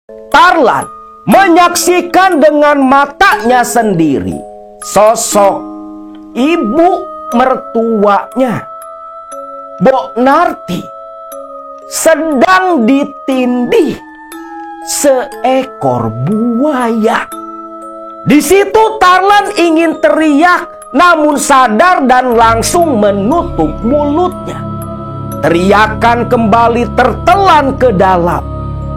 Tarlan menyaksikan dengan matanya sendiri sosok ibu mertuanya, Mbok Narti, sedang ditindih seekor buaya. Di situ Tarlan ingin teriak, namun sadar dan langsung menutup mulutnya. Teriakan kembali tertelan ke dalam.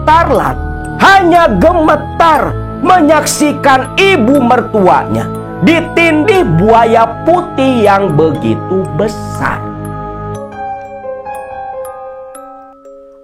Tarlan hanya gemetar menyaksikan ibu mertuanya ditindih buaya putih yang begitu besar.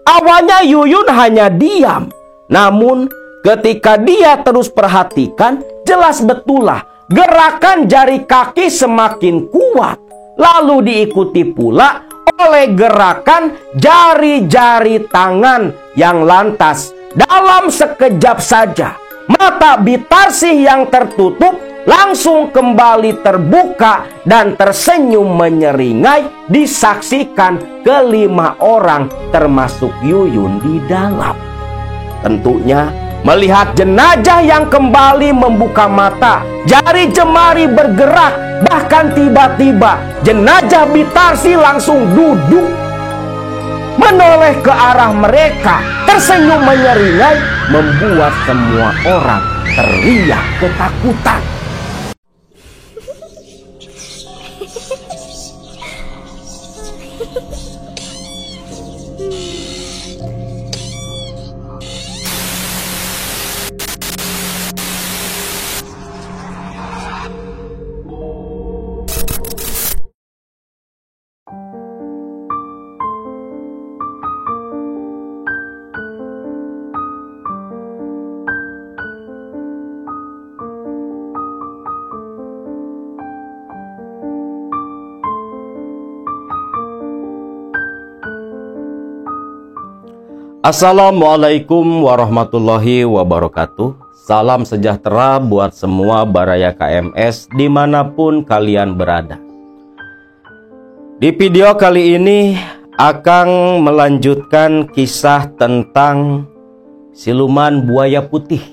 Awalnya Yuyun hanya diam, namun ketika dia terus perhatikan, jelas betullah gerakan jari kaki semakin kuat, lalu diikuti pula oleh gerakan jari-jari tangan yang lantas. Dalam sekejap saja, mata Bitarsih yang tertutup langsung kembali terbuka dan tersenyum menyeringai disaksikan kelima orang termasuk Yuyun di dalam. Tentunya melihat jenazah yang kembali membuka mata, jari jemari bergerak, bahkan tiba-tiba jenazah Bitarsih langsung duduk menoleh ke arah mereka, tersenyum menyeringai, membuat semua orang teriak ketakutan. Assalamualaikum warahmatullahi wabarakatuh. Salam sejahtera buat semua Baraya KMS dimanapun kalian berada. Di video kali ini akan melanjutkan kisah tentang siluman buaya putih,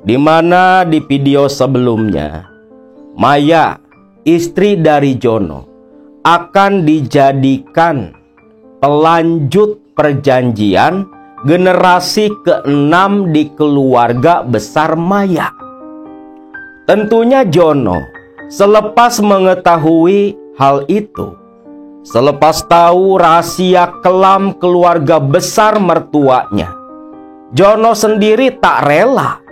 di mana di video sebelumnya Maya, istri dari Jono, akan dijadikan pelanjut perjanjian generasi ke-6 di keluarga besar Maya. Tentunya Jono selepas mengetahui hal itu, selepas tahu rahasia kelam keluarga besar mertuanya, Jono sendiri tak rela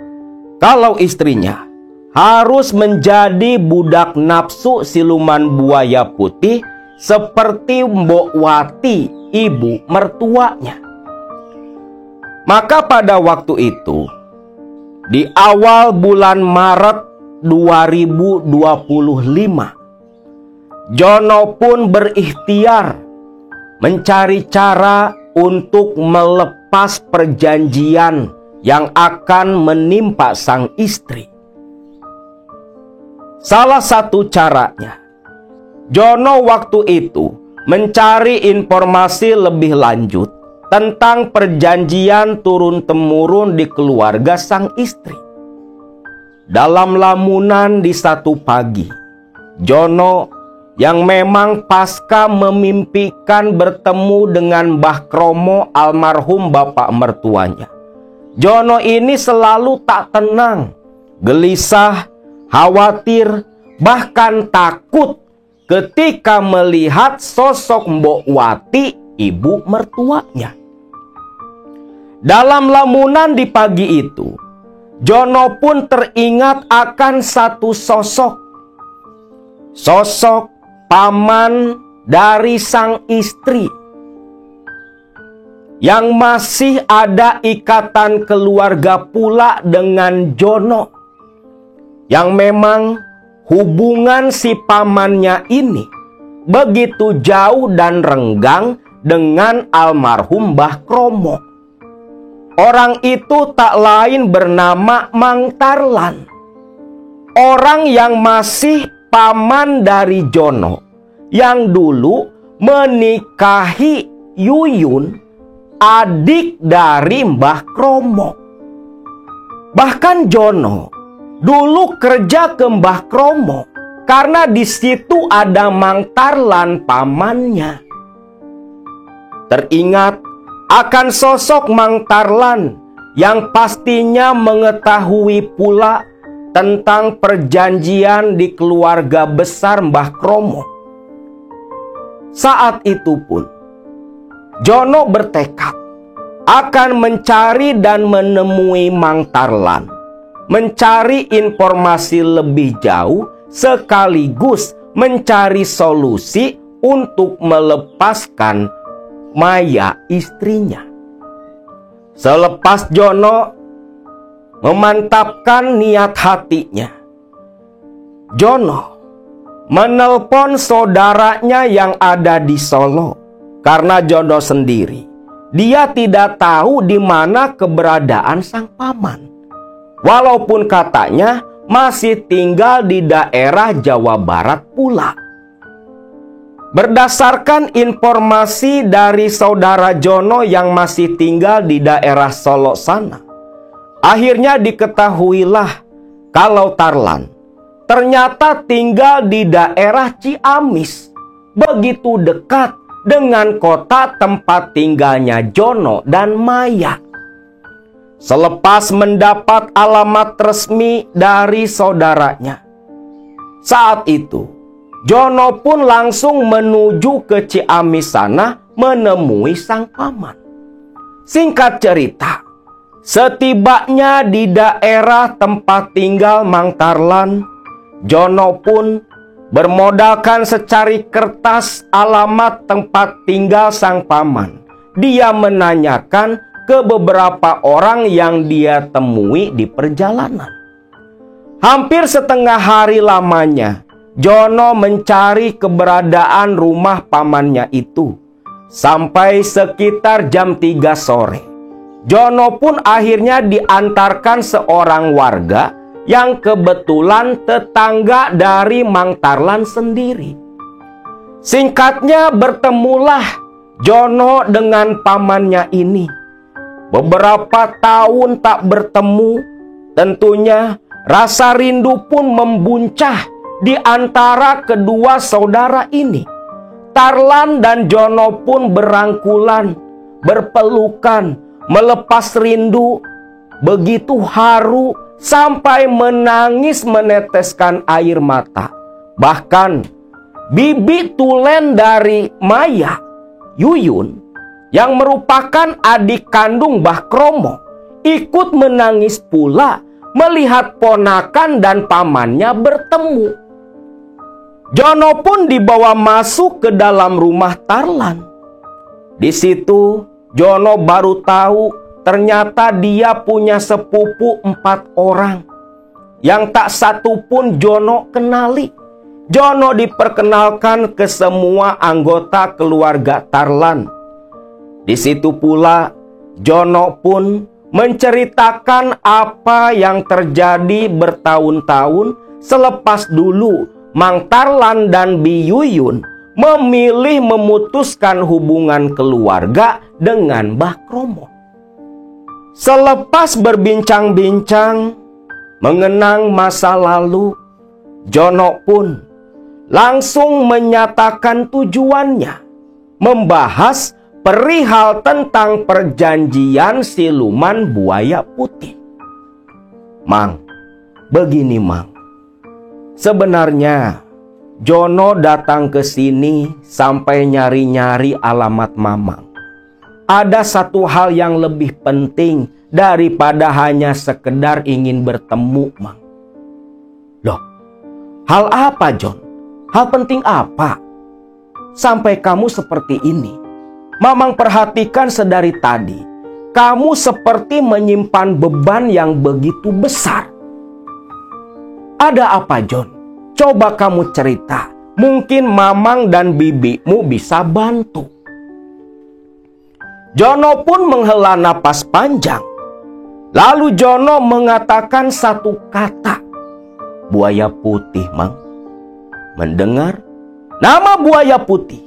kalau istrinya harus menjadi budak nafsu siluman buaya putih seperti Mbok Wati, ibu mertuanya. Maka pada waktu itu, di awal bulan Maret 2025, Jono pun berikhtiar mencari cara untuk melepas perjanjian yang akan menimpa sang istri. Salah satu caranya, Jono waktu itu mencari informasi lebih lanjut tentang perjanjian turun-temurun di keluarga sang istri. Dalam lamunan di satu pagi, Jono yang memang pasca memimpikan bertemu dengan Mbah Kromo almarhum bapak mertuanya, Jono ini selalu tak tenang, gelisah, khawatir, bahkan takut ketika melihat sosok Mbok Wati, ibu mertuanya. Dalam lamunan di pagi itu, Jono pun teringat akan satu sosok paman dari sang istri yang masih ada ikatan keluarga pula dengan Jono, yang memang hubungan si pamannya ini begitu jauh dan renggang dengan almarhum Mbah Kromo. Orang itu tak lain bernama Mang Tarlan, orang yang masih paman dari Jono, yang dulu menikahi Yuyun, adik dari Mbah Kromo. Bahkan Jono dulu kerja ke Mbah Kromo karena di situ ada Mang Tarlan pamannya. Teringat akan sosok Mang Tarlan yang pastinya mengetahui pula tentang perjanjian di keluarga besar Mbah Kromo. Saat itu pun Jono bertekad akan mencari dan menemui Mang Tarlan, mencari informasi lebih jauh sekaligus mencari solusi untuk melepaskan Maya istrinya. Selepas Jono memantapkan niat hatinya, Jono menelpon saudaranya yang ada di Solo karena Jono sendiri dia tidak tahu di mana keberadaan sang paman. Walaupun katanya masih tinggal di daerah Jawa Barat pula. Berdasarkan informasi dari saudara Jono yang masih tinggal di daerah Solo sana, akhirnya diketahuilah kalau Tarlan ternyata tinggal di daerah Ciamis, begitu dekat dengan kota tempat tinggalnya Jono dan Maya. Selepas mendapat alamat resmi dari saudaranya, saat itu Jono pun langsung menuju ke Ciamis sana menemui sang paman. Singkat cerita, setibanya di daerah tempat tinggal Mang Tarlan, Jono pun bermodalkan secari kertas alamat tempat tinggal sang paman. Dia menanyakan ke beberapa orang yang dia temui di perjalanan. Hampir setengah hari lamanya Jono mencari keberadaan rumah pamannya itu. Sampai sekitar jam 3 sore, Jono pun akhirnya diantarkan seorang warga yang kebetulan tetangga dari Mang Tarlan sendiri. Singkatnya, bertemulah Jono dengan pamannya ini. Beberapa tahun tak bertemu, tentunya rasa rindu pun membuncah di antara kedua saudara ini. Tarlan dan Jono pun berangkulan, berpelukan, melepas rindu, begitu haru sampai menangis meneteskan air mata. Bahkan bibi tulen dari Maya, Yuyun, yang merupakan adik kandung Mbah Kromo, ikut menangis pula melihat ponakan dan pamannya bertemu. Jono pun dibawa masuk ke dalam rumah Tarlan. Di situ Jono baru tahu ternyata dia punya sepupu 4 orang yang tak satu pun Jono kenali. Jono diperkenalkan ke semua anggota keluarga Tarlan. Di situ pula Jono pun menceritakan apa yang terjadi bertahun-tahun selepas dulu Mang Tarlan dan Bi Yuyun memilih memutuskan hubungan keluarga dengan Mbah Kromo. Selepas berbincang-bincang mengenang masa lalu, Jono pun langsung menyatakan tujuannya membahas perihal tentang perjanjian siluman buaya putih. Mang, begini Mang. Sebenarnya Jono datang ke sini sampai nyari-nyari alamat Mamang. Ada satu hal yang lebih penting daripada hanya sekedar ingin bertemu, Mang. Loh, hal apa, Jon? Hal penting apa? Sampai kamu seperti ini. Mamang perhatikan sedari tadi, kamu seperti menyimpan beban yang begitu besar. Ada apa, Jon? Coba kamu cerita. Mungkin Mamang dan bibimu bisa bantu. Jono pun menghela napas panjang. Lalu Jono mengatakan satu kata. Buaya putih, Mang. Mendengar nama buaya putih,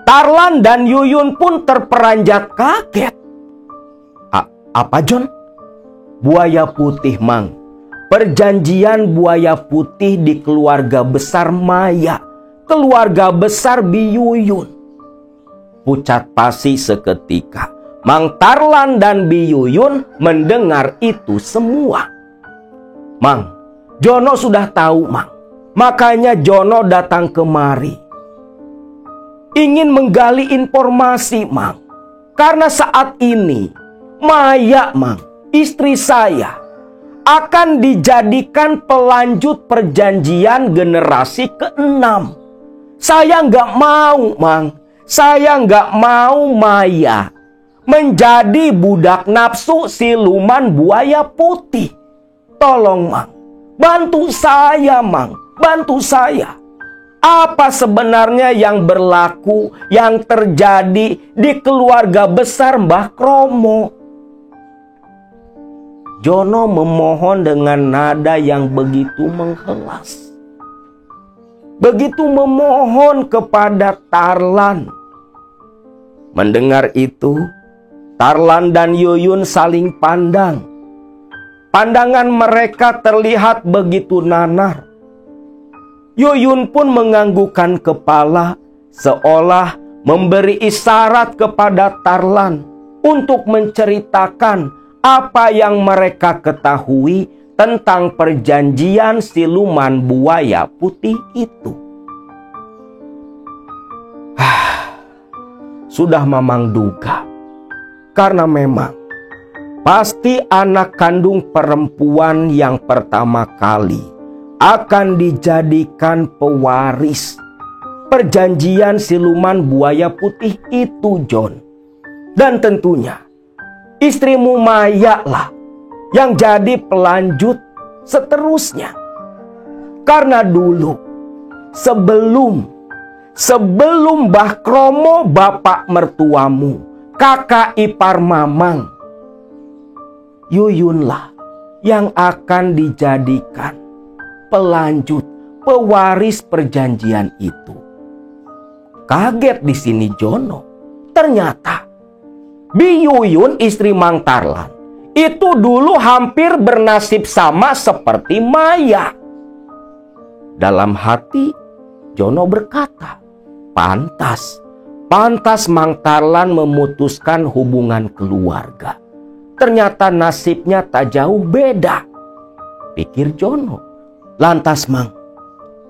Tarlan dan Yuyun pun terperanjat kaget. Apa, Jon? buaya putih, Mang. Perjanjian buaya putih di keluarga besar Maya, keluarga besar Biyuyun. Pucat pasi seketika. Mang Tarlan dan Biyuyun mendengar itu semua. Mang, Jono sudah tahu, Mang. Makanya Jono datang kemari. Ingin menggali informasi, Mang. Karena saat ini Maya, Mang, istri saya, akan dijadikan pelanjut perjanjian generasi ke-6. Saya nggak mau, Mang. Saya nggak mau Maya menjadi budak nafsu siluman buaya putih. Tolong, Mang, bantu saya, Mang, bantu saya. Apa sebenarnya yang berlaku, yang terjadi di keluarga besar Mbah Kromo? Jono memohon dengan nada yang begitu menghela. Begitu memohon kepada Tarlan. Mendengar itu, Tarlan dan Yuyun saling pandang. Pandangan mereka terlihat begitu nanar. Yuyun pun menganggukkan kepala, seolah memberi isyarat kepada Tarlan untuk menceritakan apa yang mereka ketahui tentang perjanjian siluman buaya putih itu. Sudah Mamang duga, karena memang pasti anak kandung perempuan yang pertama kali akan dijadikan pewaris perjanjian siluman buaya putih itu, John. Dan tentunya istrimu Maya lah yang jadi pelanjut seterusnya. Karena dulu sebelum Mbah Kromo, bapak mertuamu, kakak ipar Mamang, Yuyunlah yang akan dijadikan pelanjut, pewaris perjanjian itu. Kaget di sini Jono. Ternyata Biyuyun, istri Mang Tarlan, itu dulu hampir bernasib sama seperti Maya. Dalam hati Jono berkata, Pantas Mang Tarlan memutuskan hubungan keluarga. Ternyata nasibnya tak jauh beda, pikir Jono. Lantas, Mang,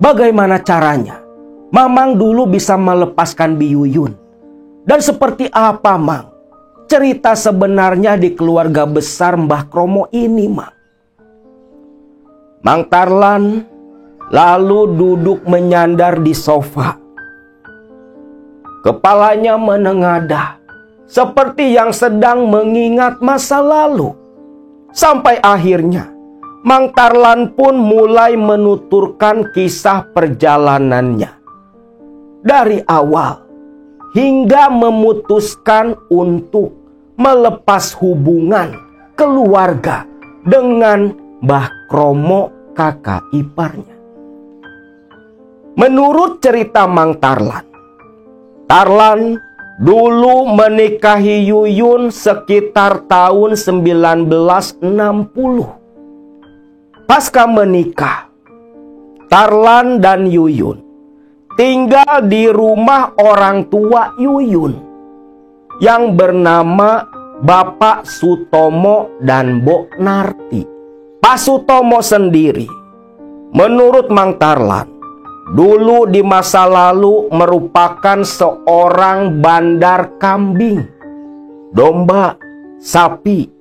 bagaimana caranya Mamang dulu bisa melepaskan Biyuyun? Dan seperti apa, Mang, cerita sebenarnya di keluarga besar Mbah Kromo ini, Mang? Mang Tarlan lalu duduk menyandar di sofa. Kepalanya menengadah, seperti yang sedang mengingat masa lalu. Sampai akhirnya Mang Tarlan pun mulai menuturkan kisah perjalanannya. Dari awal hingga memutuskan untuk melepas hubungan keluarga dengan Mbah Kromo, kakak iparnya. Menurut cerita Mang Tarlan, Tarlan dulu menikahi Yuyun sekitar tahun 1960. Pasca menikah, Tarlan dan Yuyun tinggal di rumah orang tua Yuyun yang bernama Bapak Sutomo dan Mbok Narti. Pak Sutomo sendiri, menurut Mang Tarlan, dulu di masa lalu merupakan seorang bandar kambing, domba, sapi.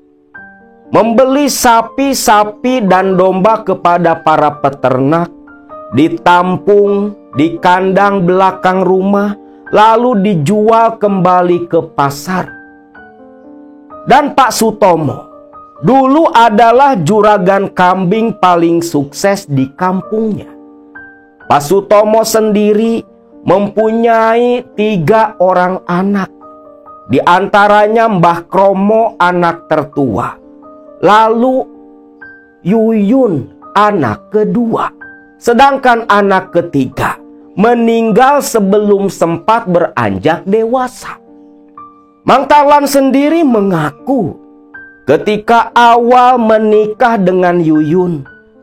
Membeli sapi-sapi dan domba kepada para peternak, ditampung di kandang belakang rumah, lalu dijual kembali ke pasar. Dan Pak Sutomo dulu adalah juragan kambing paling sukses di kampungnya. Pak Sutomo sendiri mempunyai 3 orang anak. Di antaranya Mbah Kromo anak tertua. Lalu Yuyun anak kedua. Sedangkan anak ketiga meninggal sebelum sempat beranjak dewasa. Mang Tarlan sendiri mengaku ketika awal menikah dengan Yuyun,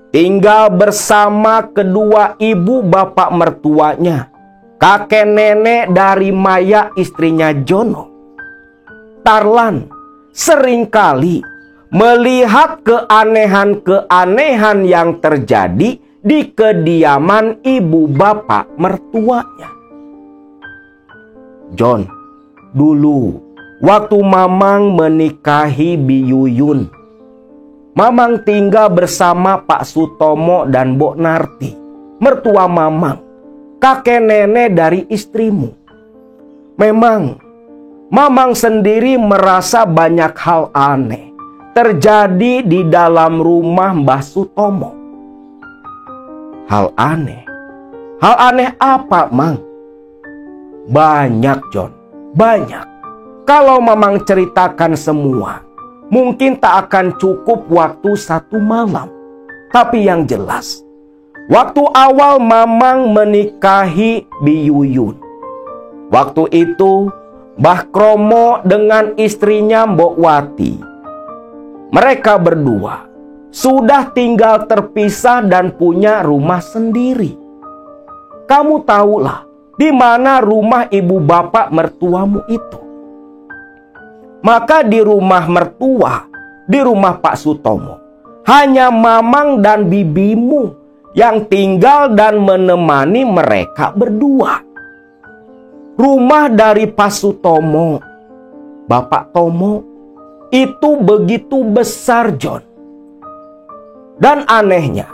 tinggal bersama kedua ibu bapak mertuanya, kakek nenek dari Maya istrinya Jono. Tarlan seringkali melihat keanehan-keanehan yang terjadi di kediaman ibu bapak mertuanya. John, dulu waktu Mamang menikahi Bi Yuyun, Mamang tinggal bersama Pak Sutomo dan Mbok Narti, mertua Mamang, kakek nenek dari istrimu. Memang Mamang sendiri merasa banyak hal aneh terjadi di dalam rumah Mbah Sutomo. Hal aneh? Hal aneh apa, Mang? Banyak, John, banyak. Kalau Mamang ceritakan semua, mungkin tak akan cukup waktu 1 malam. Tapi yang jelas, waktu awal Mamang menikahi Bi Yuyun, waktu itu Mbah Kromo dengan istrinya Mbok Wati, mereka berdua sudah tinggal terpisah dan punya rumah sendiri. Kamu tahulah di mana rumah ibu bapak mertuamu itu. Maka di rumah mertua, di rumah Pak Sutomo, hanya Mamang dan bibimu yang tinggal dan menemani mereka berdua. Rumah dari Pak Sutomo, Bapak Tomo, itu begitu besar, John. Dan anehnya,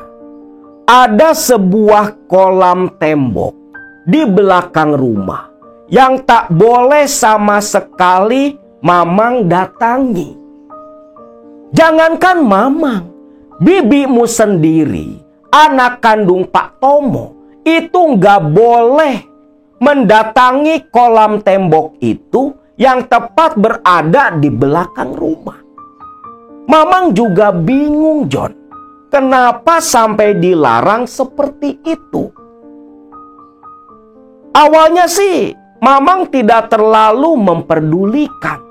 ada sebuah kolam tembok di belakang rumah yang tak boleh sama sekali Mamang datangi. Jangankan Mamang, bibimu sendiri, anak kandung Pak Tomo, itu nggak boleh mendatangi kolam tembok itu yang tepat berada di belakang rumah. Mamang juga bingung, John, kenapa sampai dilarang seperti itu. Awalnya sih Mamang tidak terlalu memperdulikan.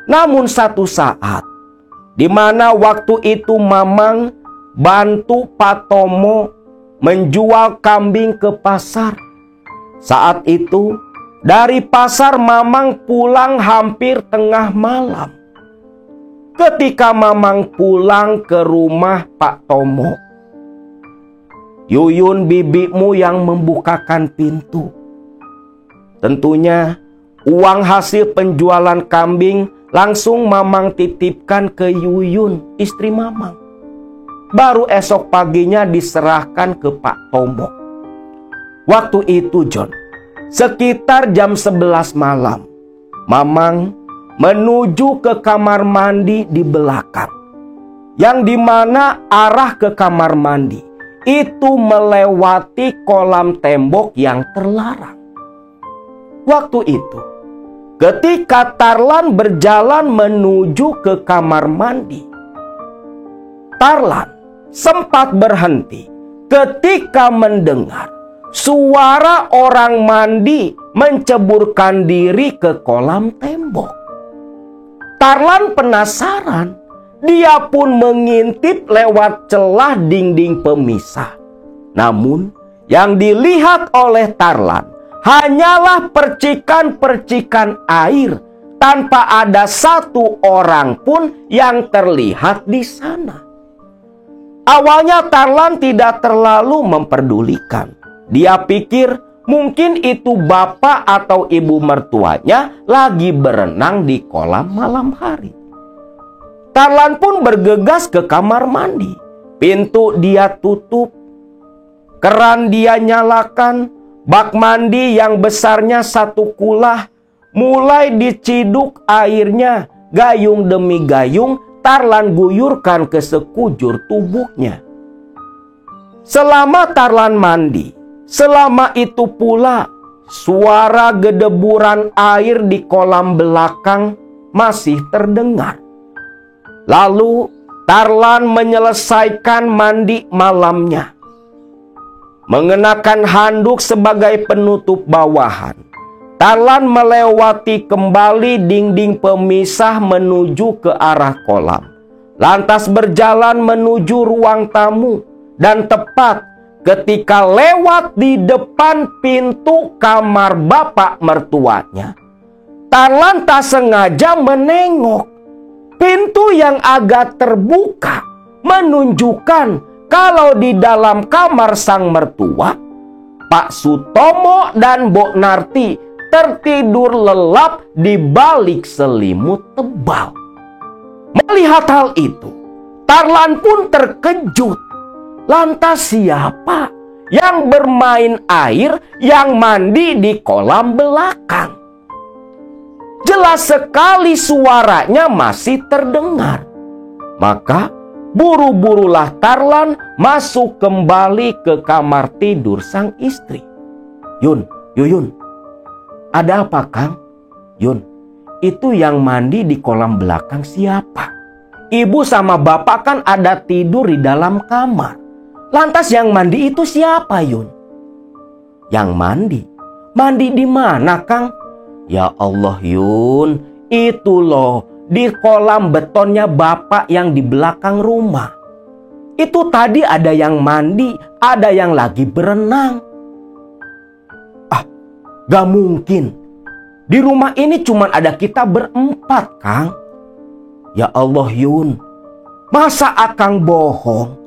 Namun satu saat, di mana waktu itu Mamang bantu Pak Tomo menjual kambing ke pasar. Saat itu, dari pasar Mamang pulang hampir tengah malam. Ketika Mamang pulang ke rumah Pak Tomo, Yuyun bibimu yang membukakan pintu. Tentunya uang hasil penjualan kambing langsung Mamang titipkan ke Yuyun, istri Mamang. Baru esok paginya diserahkan ke Pak Tomo. Waktu itu, John, sekitar jam 11 malam, Mamang menuju ke kamar mandi di belakang, yang dimana arah ke kamar mandi itu melewati kolam tembok yang terlarang. Waktu itu, ketika Tarlan berjalan menuju ke kamar mandi, Tarlan sempat berhenti ketika mendengar suara orang mandi menceburkan diri ke kolam tembok. Tarlan penasaran. Dia pun mengintip lewat celah dinding pemisah. Namun, yang dilihat oleh Tarlan hanyalah percikan-percikan air tanpa ada satu orang pun yang terlihat di sana. Awalnya Tarlan tidak terlalu memperdulikan. Dia pikir mungkin itu bapak atau ibu mertuanya lagi berenang di kolam malam hari. Tarlan pun bergegas ke kamar mandi. Pintu dia tutup, keran dia nyalakan, bak mandi yang besarnya 1 kulah mulai diciduk airnya. Gayung demi gayung Tarlan guyurkan ke sekujur tubuhnya. Selama Tarlan mandi, selama itu pula suara gedeburan air di kolam belakang masih terdengar. Lalu Tarlan menyelesaikan mandi malamnya. Mengenakan handuk sebagai penutup bawahan, Tarlan melewati kembali dinding pemisah menuju ke arah kolam. Lantas berjalan menuju ruang tamu. Dan tepat ketika lewat di depan pintu kamar bapak mertuanya, Tarlan tak sengaja menengok. Pintu yang agak terbuka menunjukkan kalau di dalam kamar sang mertua, Pak Sutomo dan Mbok Narti tertidur lelap di balik selimut tebal. Melihat hal itu, Tarlan pun terkejut. Lantas siapa yang bermain air yang mandi di kolam belakang? Jelas sekali suaranya masih terdengar. Maka buru-burulah Tarlan masuk kembali ke kamar tidur sang istri. Yuyun, ada apa Kang? Yun, itu yang mandi di kolam belakang siapa? Ibu sama bapak kan ada tidur di dalam kamar. Lantas yang mandi itu siapa, Yun? Yang mandi? Mandi di mana, Kang? Ya Allah, Yun, itu loh di kolam betonnya bapak yang di belakang rumah. Itu tadi ada yang mandi, ada yang lagi berenang. Gak mungkin. Di rumah ini cuma ada kita berempat, Kang. Ya Allah, Yun, masa Akang bohong?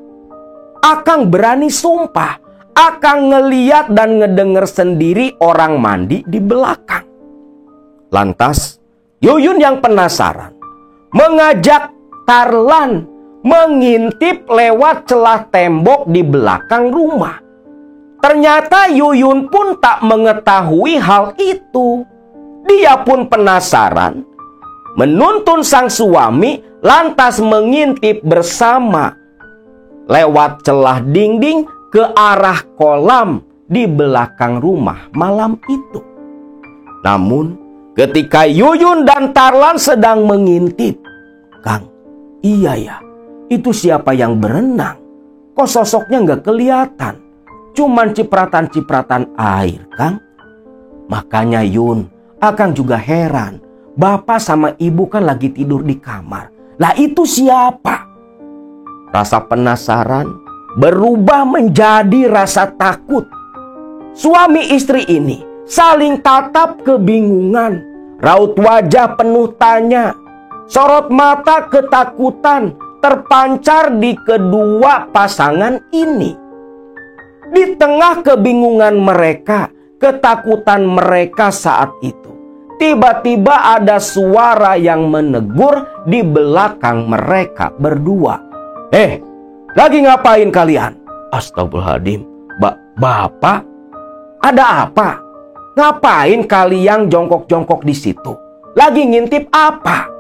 Akang berani sumpah, Akang ngeliat dan ngedenger sendiri orang mandi di belakang. Lantas Yuyun yang penasaran mengajak Tarlan mengintip lewat celah tembok di belakang rumah. Ternyata Yuyun pun tak mengetahui hal itu. Dia pun penasaran, menuntun sang suami lantas mengintip bersama lewat celah dinding ke arah kolam di belakang rumah malam itu. Namun ketika Yuyun dan Tarlan sedang mengintip, Kang, iya ya, itu siapa yang berenang? Kok sosoknya nggak kelihatan? Cuman cipratan-cipratan air, Kang. Makanya Yun, Akang juga heran. Bapak sama ibu kan lagi tidur di kamar. Lah itu siapa? Rasa penasaran berubah menjadi rasa takut. Suami istri ini saling tatap kebingungan. Raut wajah penuh tanya. Sorot mata ketakutan terpancar di kedua pasangan ini. Di tengah kebingungan mereka, ketakutan mereka saat itu, tiba-tiba ada suara yang menegur di belakang mereka berdua. Lagi ngapain kalian? Astagfirullahaladzim. Bapak? Ada apa? Ngapain kalian jongkok-jongkok di situ? Lagi ngintip apa?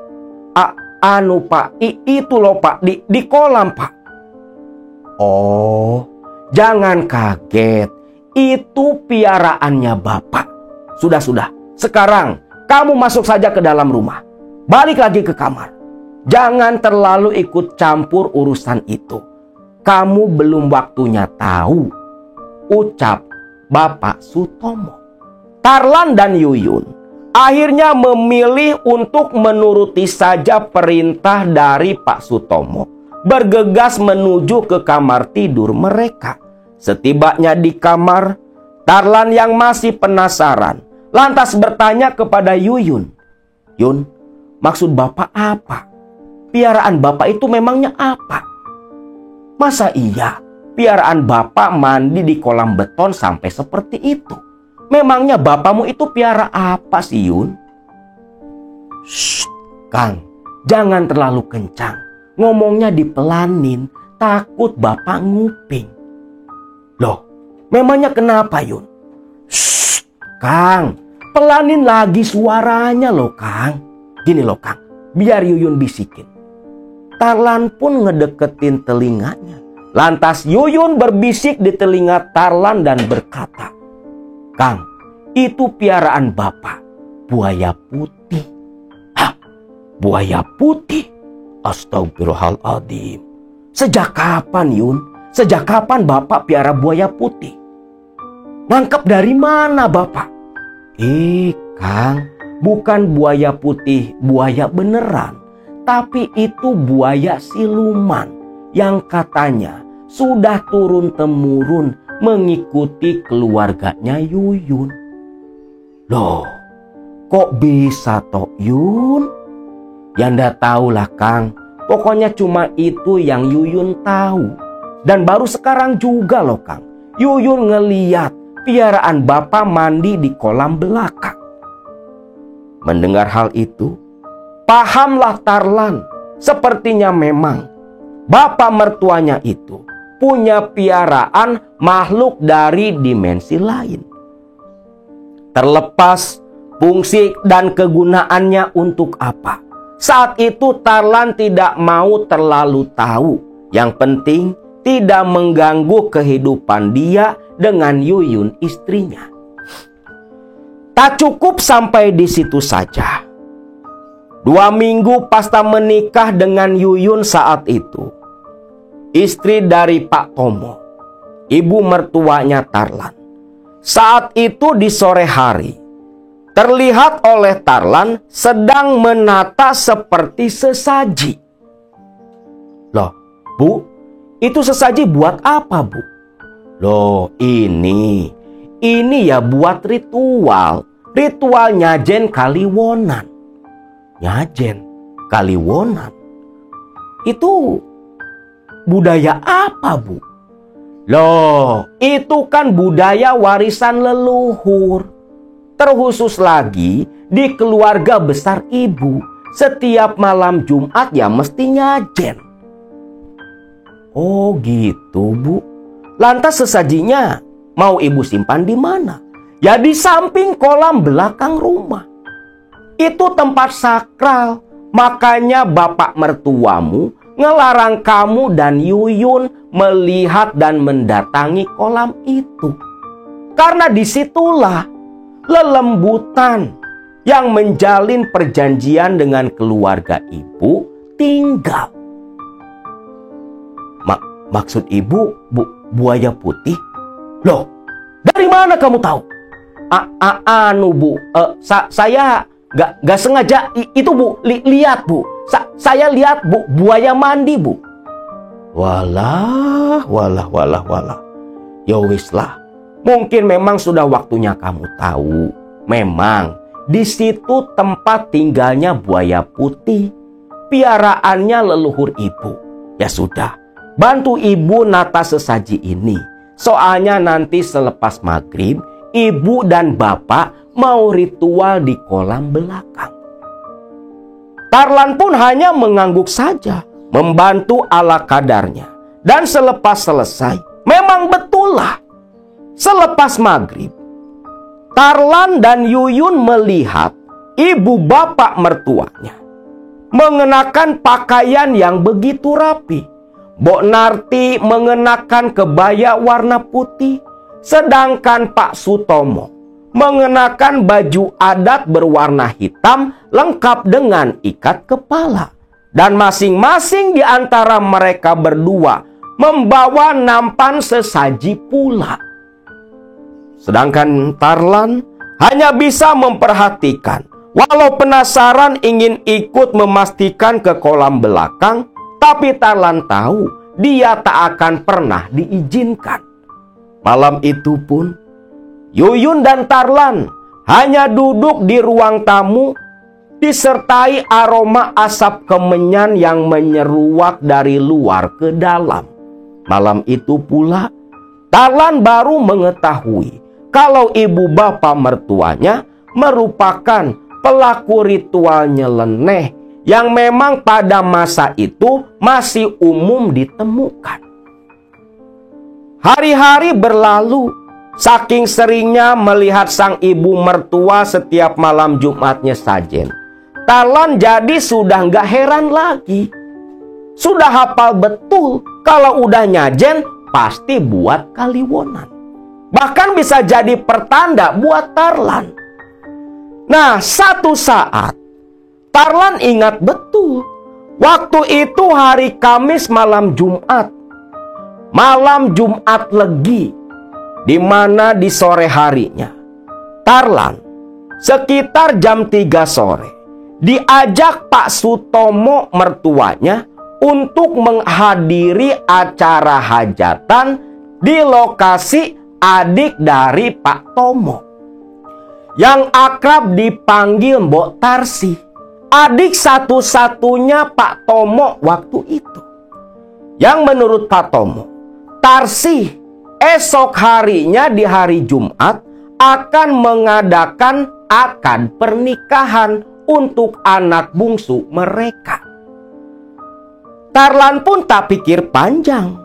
Pak, itu loh Pak, di kolam Pak. Oh, jangan kaget. Itu piaraannya Bapak. Sudah. Sekarang kamu masuk saja ke dalam rumah. Balik lagi ke kamar. Jangan terlalu ikut campur urusan itu. Kamu belum waktunya tahu. Ucap Bapak Sutomo. Tarlan dan Yuyun akhirnya memilih untuk menuruti saja perintah dari Pak Sutomo. Bergegas menuju ke kamar tidur mereka. Setibanya di kamar, Tarlan yang masih penasaran lantas bertanya kepada Yuyun. Yun, maksud Bapak apa? Piaraan Bapak itu memangnya apa? Masa iya piaraan Bapak mandi di kolam beton sampai seperti itu? Memangnya Bapakmu itu piara apa sih, Yun? Shh, Kang, jangan terlalu kencang. Ngomongnya dipelanin, takut Bapak nguping. Loh, memangnya kenapa, Yun? Shh, Kang, pelanin lagi suaranya loh, Kang. Gini loh, Kang, biar Yuyun bisikin. Tarlan pun ngedeketin telinganya. Lantas Yuyun berbisik di telinga Tarlan dan berkata, Kang, itu piaraan Bapak, buaya putih. Hah? Buaya putih? Astagfirullahaladzim. Sejak kapan, Yun? Sejak kapan Bapak piara buaya putih? Nangkep dari mana Bapak? Kang, bukan buaya putih, buaya beneran. Tapi itu buaya siluman yang katanya sudah turun-temurun mengikuti keluarganya Yuyun. Loh, kok bisa toh Yun? Ya ndak tahulah Kang. Pokoknya cuma itu yang Yuyun tahu. Dan baru sekarang juga loh Kang, Yuyun ngeliat piaraan bapak mandi di kolam belakang. Mendengar hal itu, pahamlah Tarlan. Sepertinya memang bapak mertuanya itu punya piaraan makhluk dari dimensi lain. Terlepas fungsi dan kegunaannya untuk apa, saat itu Tarlan tidak mau terlalu tahu. Yang penting tidak mengganggu kehidupan dia dengan Yuyun istrinya. Tak cukup sampai di situ saja. 2 minggu pasca menikah dengan Yuyun saat itu, istri dari Pak Tomo, ibu mertuanya Tarlan, saat itu di sore hari, terlihat oleh Tarlan sedang menata seperti sesaji. Loh, Bu, itu sesaji buat apa, Bu? Loh, ini ya buat ritual. Ritual nyajen Kaliwonan. Nyajen Kaliwonan? Itu budaya apa, Bu? Loh, itu kan budaya warisan leluhur. Terkhusus lagi di keluarga besar ibu. Setiap malam Jumat ya mesti nyajen. Oh gitu, Bu. Lantas sesajinya mau ibu simpan di mana? Ya di samping kolam belakang rumah. Itu tempat sakral. Makanya bapak mertuamu ngelarang kamu dan Yuyun melihat dan mendatangi kolam itu. Karena disitulah lelembutan yang menjalin perjanjian dengan keluarga ibu tinggal. Maksud ibu buaya putih? Loh, dari mana kamu tahu? Bu, saya gak sengaja itu Bu, lihat Bu. Saya lihat Bu, buaya mandi Bu. Walah. Ya wis lah. Mungkin memang sudah waktunya kamu tahu. Memang di situ tempat tinggalnya buaya putih, piaraannya leluhur ibu. Ya sudah, bantu ibu nata sesaji ini. Soalnya nanti selepas maghrib, ibu dan bapak mau ritual di kolam belakang. Tarlan pun hanya mengangguk saja, membantu ala kadarnya. Dan selepas selesai, memang betul lah, selepas maghrib, Tarlan dan Yuyun melihat ibu bapak mertuanya mengenakan pakaian yang begitu rapi. Mbok Narti mengenakan kebaya warna putih, sedangkan Pak Sutomo mengenakan baju adat berwarna hitam lengkap dengan ikat kepala. Dan masing-masing di antara mereka berdua membawa nampan sesaji pula. Sedangkan Tarlan hanya bisa memperhatikan. Walau penasaran ingin ikut memastikan ke kolam belakang, tapi Tarlan tahu dia tak akan pernah diizinkan. Malam itu pun Yuyun dan Tarlan hanya duduk di ruang tamu disertai aroma asap kemenyan yang menyeruak dari luar ke dalam. Malam itu pula Tarlan baru mengetahui kalau ibu bapak mertuanya merupakan pelaku ritual nyeleneh yang memang pada masa itu masih umum ditemukan. Hari-hari berlalu, saking seringnya melihat sang ibu mertua setiap malam Jumatnya sajen, Tarlan jadi sudah nggak heran lagi. Sudah hafal betul kalau udah nyajen pasti buat Kaliwonan. Bahkan bisa jadi pertanda buat Tarlan. Nah, satu saat Tarlan ingat betul, waktu itu hari Kamis malam Jumat. Malam Jumat Legi, di mana di sore harinya Tarlan Sekitar jam 3 sore, diajak Pak Sutomo mertuanya untuk menghadiri acara hajatan di lokasi adik dari Pak Tomo, yang akrab dipanggil Mbok Tarsi, adik satu-satunya Pak Tomo waktu itu. Yang menurut Pak Tomo, Tarsi esok harinya di hari Jumat akan mengadakan akad pernikahan untuk anak bungsu mereka. Tarlan pun tak pikir panjang.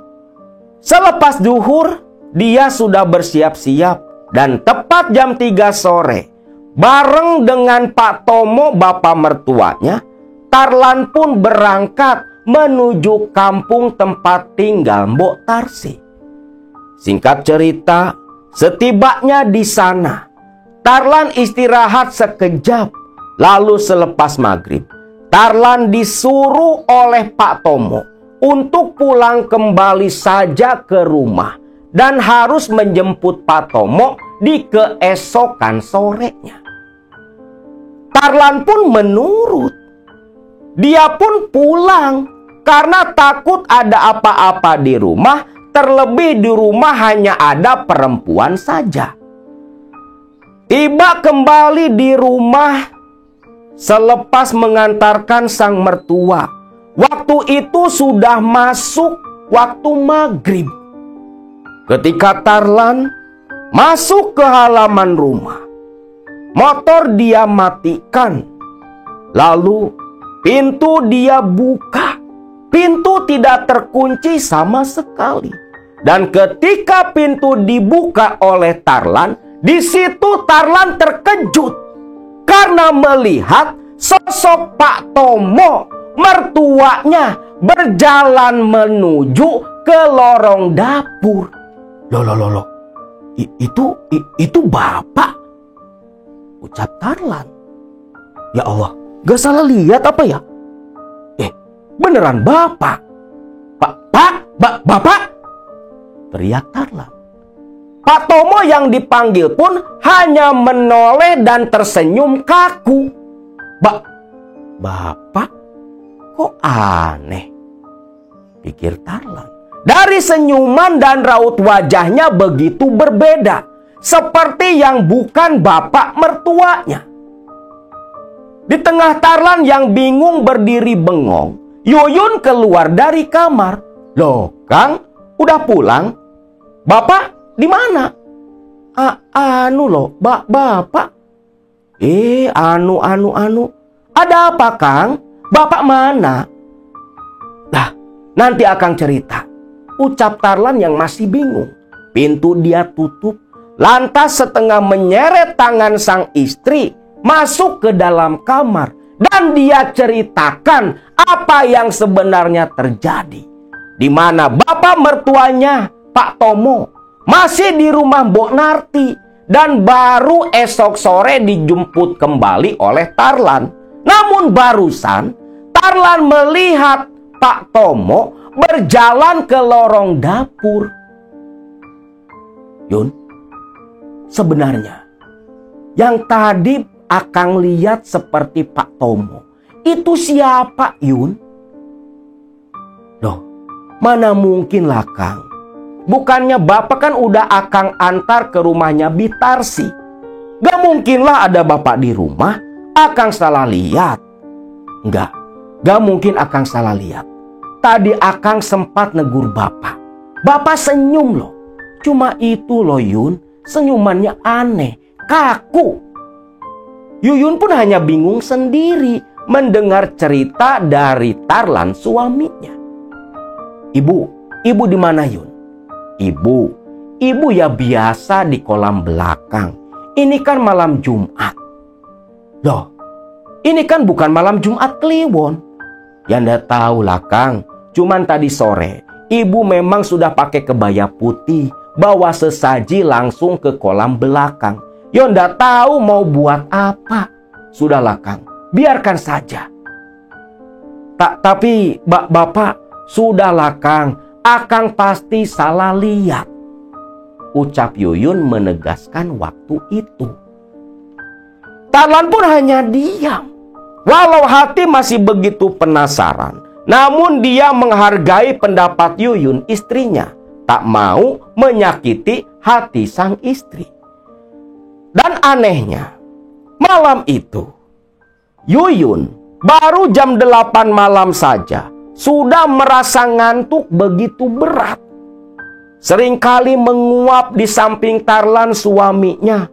Selepas duhur, dia sudah bersiap-siap dan tepat jam 3 sore, bareng dengan Pak Tomo bapak mertuanya, Tarlan pun berangkat menuju kampung tempat tinggal Mbok Tarsi. Singkat cerita, setibanya di sana, Tarlan istirahat sekejap. Lalu selepas maghrib, Tarlan disuruh oleh Pak Tomo untuk pulang kembali saja ke rumah dan harus menjemput Pak Tomo di keesokan sorenya. Tarlan pun menurut. Dia pun pulang karena takut ada apa-apa di rumah, terlebih di rumah hanya ada perempuan saja. Tiba kembali di rumah selepas mengantarkan sang mertua. Waktu itu sudah masuk waktu maghrib. Ketika Tarlan masuk ke halaman rumah, motor dia matikan. Lalu pintu dia buka. Pintu tidak terkunci sama sekali. Dan ketika pintu dibuka oleh Tarlan, di situ Tarlan terkejut karena melihat sosok Pak Tomo, mertuanya, berjalan menuju ke lorong dapur. Loh. Itu Bapak, ucap Tarlan. Ya Allah, gak salah lihat apa ya? Beneran Bapak. Bapak? Teriak Tarlan. Pak Tomo yang dipanggil pun hanya menoleh dan tersenyum kaku. Bapak? Kok aneh? Pikir Tarlan. Dari senyuman dan raut wajahnya begitu berbeda, seperti yang bukan bapak mertuanya. Di tengah Tarlan yang bingung berdiri bengong, Yuyun keluar dari kamar. Loh, Kang, udah pulang? Bapak di mana? Bapak. Anu. Ada apa, Kang? Bapak mana? Lah, nanti Akang cerita, ucap Tarlan yang masih bingung. Pintu dia tutup, lantas setengah menyeret tangan sang istri masuk ke dalam kamar. Dan dia ceritakan apa yang sebenarnya terjadi. Di mana bapak mertuanya, Pak Tomo, masih di rumah Mbok Narti. Dan baru esok sore dijemput kembali oleh Tarlan. Namun barusan Tarlan melihat Pak Tomo berjalan ke lorong dapur. Yun, sebenarnya yang tadi Akang lihat seperti Pak Tomo, itu siapa, Yun? Loh, mana mungkin lah, Kang. Bukannya Bapak kan udah Akang antar ke rumahnya Bitarsi. Gak mungkinlah ada Bapak di rumah, Akang salah lihat. Gak mungkin Akang salah lihat. Tadi Akang sempat negur Bapak. Bapak senyum loh. Cuma itu loh, Yun, senyumannya aneh, kaku. Yuyun pun hanya bingung sendiri mendengar cerita dari Tarlan suaminya. Ibu di mana, Yun? Ibu ya biasa di kolam belakang. Ini kan malam Jumat. Loh, ini kan bukan malam Jumat Kliwon. Ya ndak tahu lah, Kang. Cuman tadi sore, ibu memang sudah pakai kebaya putih, bawa sesaji langsung ke kolam belakang. Yo ndak tahu mau buat apa. Sudahlah, Kang, biarkan saja. Tapi Bapak, sudahlah, Kang, Akang pasti salah lihat, ucap Yuyun menegaskan waktu itu. Tarlan pun hanya diam. Walau hati masih begitu penasaran, namun dia menghargai pendapat Yuyun istrinya, tak mau menyakiti hati sang istri. Dan anehnya, malam itu Yuyun baru jam 8 malam saja sudah merasa ngantuk begitu berat. Seringkali menguap di samping Tarlan suaminya.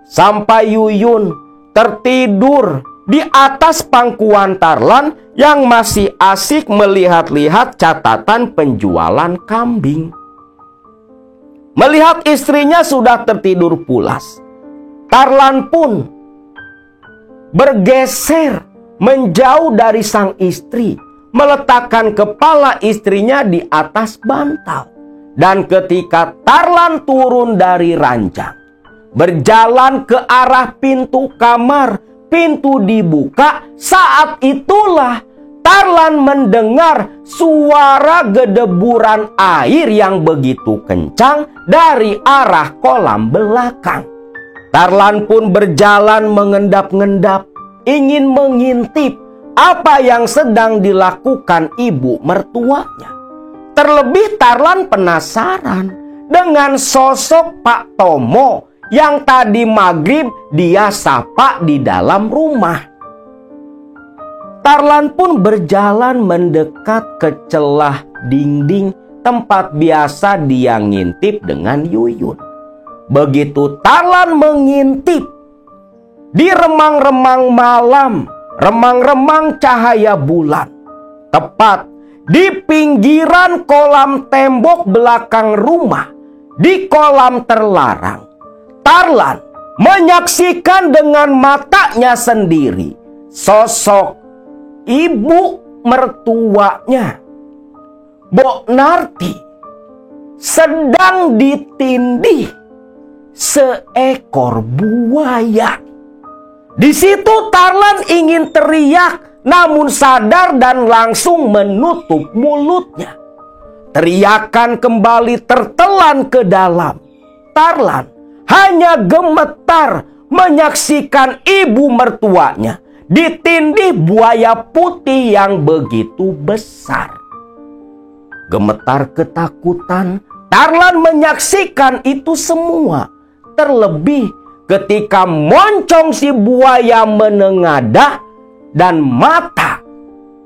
Sampai Yuyun tertidur di atas pangkuan Tarlan yang masih asik melihat-lihat catatan penjualan kambing. Melihat istrinya sudah tertidur pulas, Tarlan pun bergeser menjauh dari sang istri, meletakkan kepala istrinya di atas bantal. Dan ketika Tarlan turun dari ranjang, berjalan ke arah pintu kamar, pintu dibuka. Saat itulah Tarlan mendengar suara gedeburan air yang begitu kencang dari arah kolam belakang. Tarlan pun berjalan mengendap-endap, ingin mengintip apa yang sedang dilakukan ibu mertuanya. Terlebih Tarlan penasaran dengan sosok Pak Tomo yang tadi maghrib dia sapa di dalam rumah. Tarlan pun berjalan mendekat ke celah dinding tempat biasa dia ngintip dengan Yuyun. Begitu Tarlan mengintip, di remang-remang malam, remang-remang cahaya bulan, tepat di pinggiran kolam tembok belakang rumah, di kolam terlarang, Tarlan menyaksikan dengan matanya sendiri sosok ibu mertuanya, Bok Narti, sedang ditindih seekor buaya. Di situ Tarlan ingin teriak, namun sadar dan langsung menutup mulutnya. Teriakan kembali tertelan ke dalam. Tarlan hanya gemetar menyaksikan ibu mertuanya ditindih buaya putih yang begitu besar. Gemetar ketakutan, Tarlan menyaksikan itu semua. Terlebih ketika moncong si buaya menengadah dan mata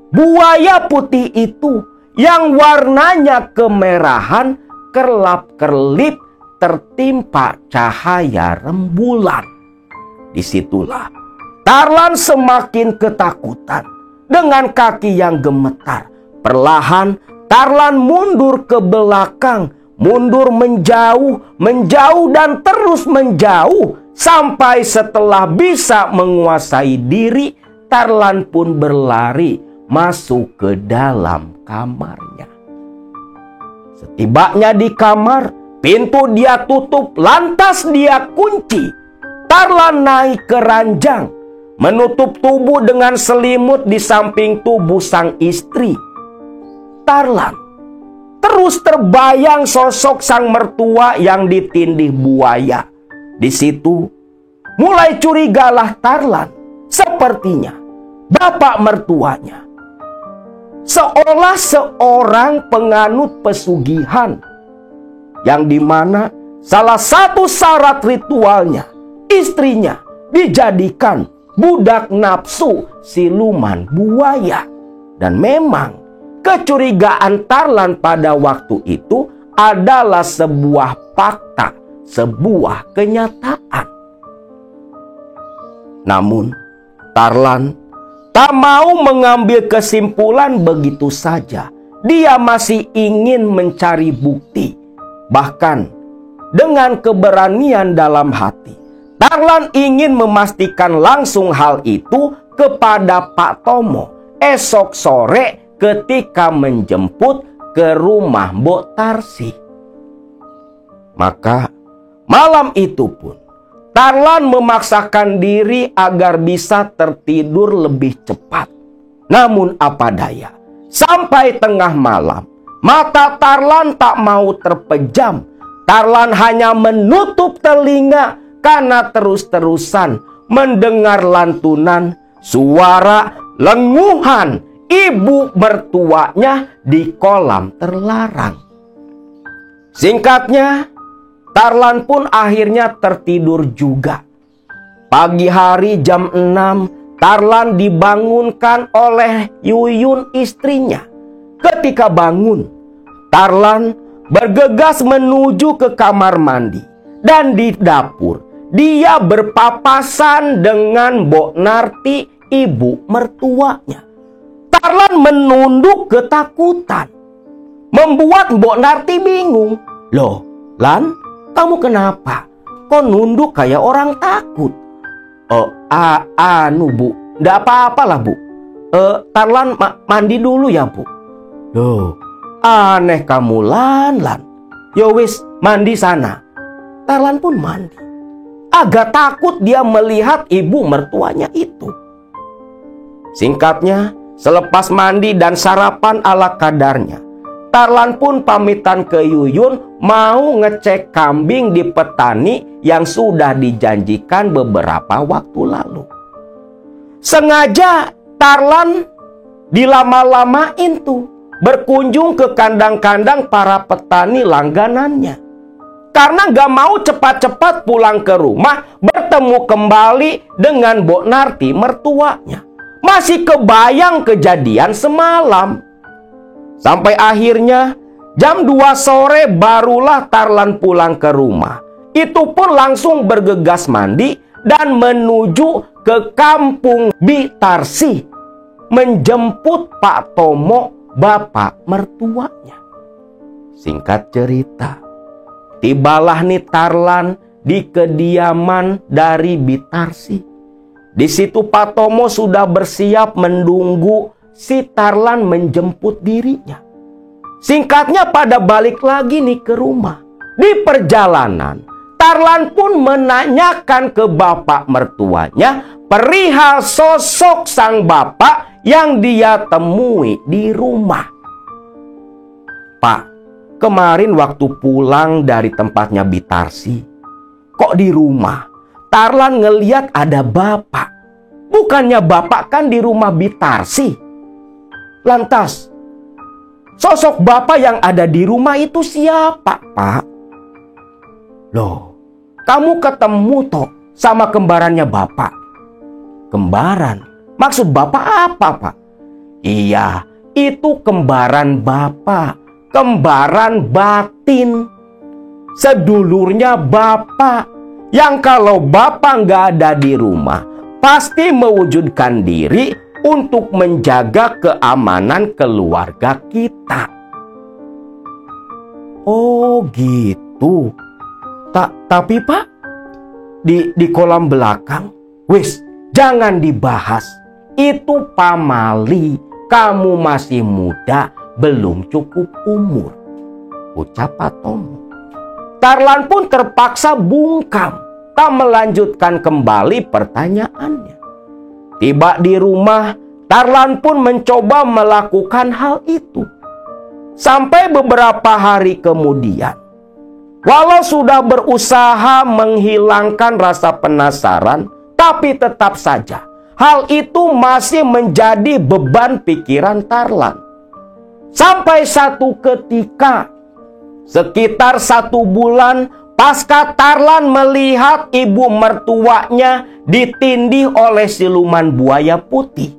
buaya putih itu yang warnanya kemerahan kerlap-kerlip tertimpa cahaya rembulan. Disitulah Tarlan semakin ketakutan. Dengan kaki yang gemetar, perlahan Tarlan mundur ke belakang, mundur menjauh, menjauh dan terus menjauh. Sampai setelah bisa menguasai diri, Tarlan pun berlari masuk ke dalam kamarnya. Setibanya di kamar, pintu dia tutup, lantas dia kunci. Tarlan naik ke ranjang, menutup tubuh dengan selimut di samping tubuh sang istri. Tarlan terus terbayang sosok sang mertua yang ditindih buaya. Di situ mulai curigalah Tarlan. Sepertinya bapak mertuanya seolah seorang penganut pesugihan, yang dimana salah satu syarat ritualnya istrinya dijadikan budak nafsu siluman buaya. Dan memang kecurigaan Tarlan pada waktu itu adalah sebuah fakta, sebuah kenyataan. Namun Tarlan tak mau mengambil kesimpulan begitu saja. Dia masih ingin mencari bukti. Bahkan dengan keberanian dalam hati, Tarlan ingin memastikan langsung hal itu kepada Pak Tomo esok sore ketika menjemput ke rumah Mbok Tarsi. Maka malam itu pun Tarlan memaksakan diri agar bisa tertidur lebih cepat. Namun apa daya, sampai tengah malam mata Tarlan tak mau terpejam. Tarlan hanya menutup telinga karena terus-terusan mendengar lantunan suara lenguhan ibu mertuanya di kolam terlarang. Singkatnya, Tarlan pun akhirnya tertidur juga. Pagi hari jam 6, Tarlan dibangunkan oleh Yuyun istrinya. Ketika bangun, Tarlan bergegas menuju ke kamar mandi. Dan di dapur, dia berpapasan dengan Mbok Narti, ibu mertuanya. Tarlan menunduk ketakutan, membuat Mbok Narti bingung. Loh, Lan, kamu kenapa? Kok nunduk kayak orang takut? Bu, nggak apa-apalah bu. Tarlan mandi dulu ya bu. Loh, aneh kamu Lan. Yo wis, mandi sana. Tarlan pun mandi. Agak takut dia melihat ibu mertuanya itu. Singkatnya, selepas mandi dan sarapan ala kadarnya, Tarlan pun pamitan ke Yuyun mau ngecek kambing di petani yang sudah dijanjikan beberapa waktu lalu. Sengaja Tarlan dilama-lamain tuh berkunjung ke kandang-kandang para petani langganannya. Karena gak mau cepat-cepat pulang ke rumah bertemu kembali dengan Mbok Narti mertuanya. Masih kebayang kejadian semalam. Sampai akhirnya jam 2 sore barulah Tarlan pulang ke rumah. Itu pun langsung bergegas mandi dan menuju ke kampung Bitarsi menjemput Pak Tomo, bapak mertuanya. Singkat cerita, tibalah nih Tarlan di kediaman dari Bitarsi. Di situ Pak Tomo sudah bersiap menunggu si Tarlan menjemput dirinya. Singkatnya pada balik lagi nih ke rumah. Di perjalanan, Tarlan pun menanyakan ke bapak mertuanya perihal sosok sang bapak yang dia temui di rumah. Pak, kemarin waktu pulang dari tempatnya Bitarsi, kok di rumah Tarlan ngeliat ada bapak. Bukannya bapak kan di rumah Bitarsi. Lantas, sosok bapak yang ada di rumah itu siapa, Pak? Loh, kamu ketemu toh sama kembarannya bapak? Kembaran? Maksud bapak apa, Pak? Iya, itu kembaran bapak. Kembaran batin. Sedulurnya bapak. Yang kalau bapak nggak ada di rumah, pasti mewujudkan diri untuk menjaga keamanan keluarga kita. Oh gitu. Tapi Pak, di kolam belakang, wis jangan dibahas. Itu pamali, kamu masih muda, belum cukup umur, ucap Pak Tomo. Tarlan pun terpaksa bungkam, tak melanjutkan kembali pertanyaannya. Tiba di rumah, Tarlan pun mencoba melakukan hal itu. Sampai beberapa hari kemudian, walau sudah berusaha menghilangkan rasa penasaran, tapi tetap saja hal itu masih menjadi beban pikiran Tarlan. Sampai satu ketika, sekitar 1 bulan pasca Tarlan melihat ibu mertuanya ditindih oleh siluman buaya putih,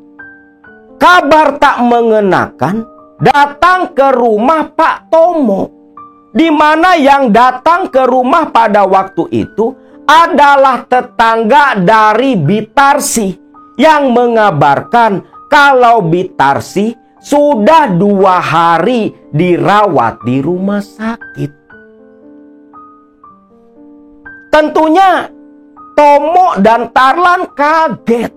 kabar tak mengenakan datang ke rumah Pak Tomo, di mana yang datang ke rumah pada waktu itu adalah tetangga dari Bitarsi yang mengabarkan kalau Bitarsi sudah 2 hari dirawat di rumah sakit. Tentunya Tomo dan Tarlan kaget.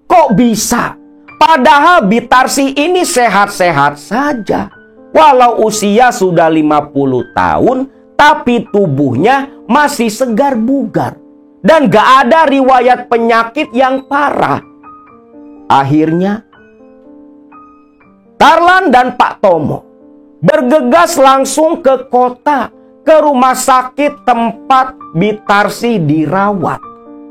Kok bisa? Padahal Bitarsi ini sehat-sehat saja. Walau usia sudah 50 tahun, tapi tubuhnya masih segar bugar. Dan gak ada riwayat penyakit yang parah. Akhirnya, Tarlan dan Pak Tomo bergegas langsung ke kota, ke rumah sakit tempat Bitarsi dirawat.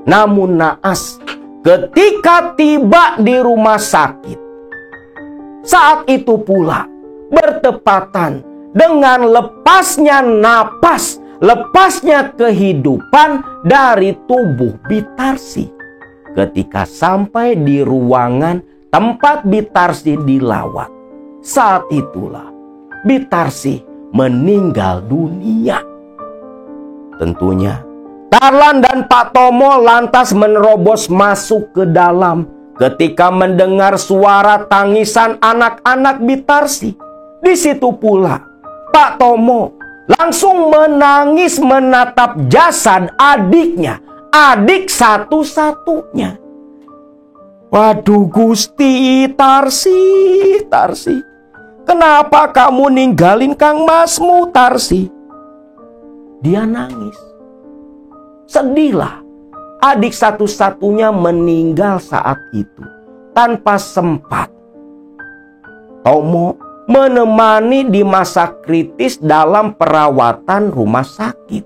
Namun naas, ketika tiba di rumah sakit, saat itu pula bertepatan dengan lepasnya napas, lepasnya kehidupan dari tubuh Bitarsi. Ketika sampai di ruangan tempat Bitarsi dilawat, saat itulah Bitarsi meninggal dunia. Tentunya Tarlan dan Pak Tomo lantas menerobos masuk ke dalam ketika mendengar suara tangisan anak-anak Bitarsi. Di situ pula Pak Tomo langsung menangis menatap jasad adiknya, adik satu-satunya. Waduh Gusti, Tarsi, kenapa kamu ninggalin Kang Masmu, Tarsi? Dia nangis. Sedihlah, adik satu-satunya meninggal saat itu tanpa sempat Tomo menemani di masa kritis dalam perawatan rumah sakit.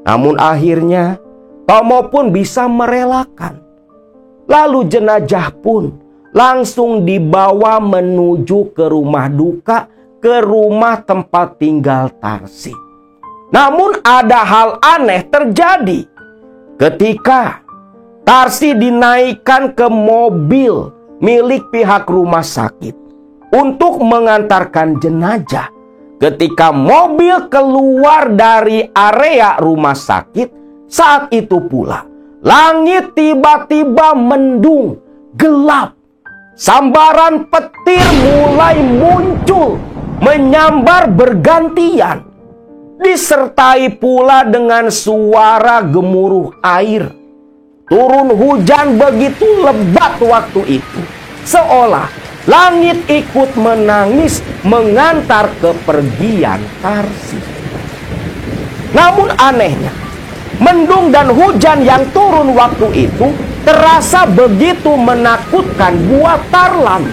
Namun akhirnya Tomo pun bisa merelakan. Lalu jenazah pun langsung dibawa menuju ke rumah duka, ke rumah tempat tinggal Tarsi. Namun ada hal aneh terjadi ketika Tarsi dinaikkan ke mobil milik pihak rumah sakit untuk mengantarkan jenazah. Ketika mobil keluar dari area rumah sakit, saat itu pula langit tiba-tiba mendung, gelap. Sambaran petir mulai muncul, menyambar bergantian. Disertai pula dengan suara gemuruh air. Turun hujan begitu lebat waktu itu, seolah langit ikut menangis mengantar kepergian Tarsi. Namun anehnya, mendung dan hujan yang turun waktu itu terasa begitu menakutkan buat Tarlan.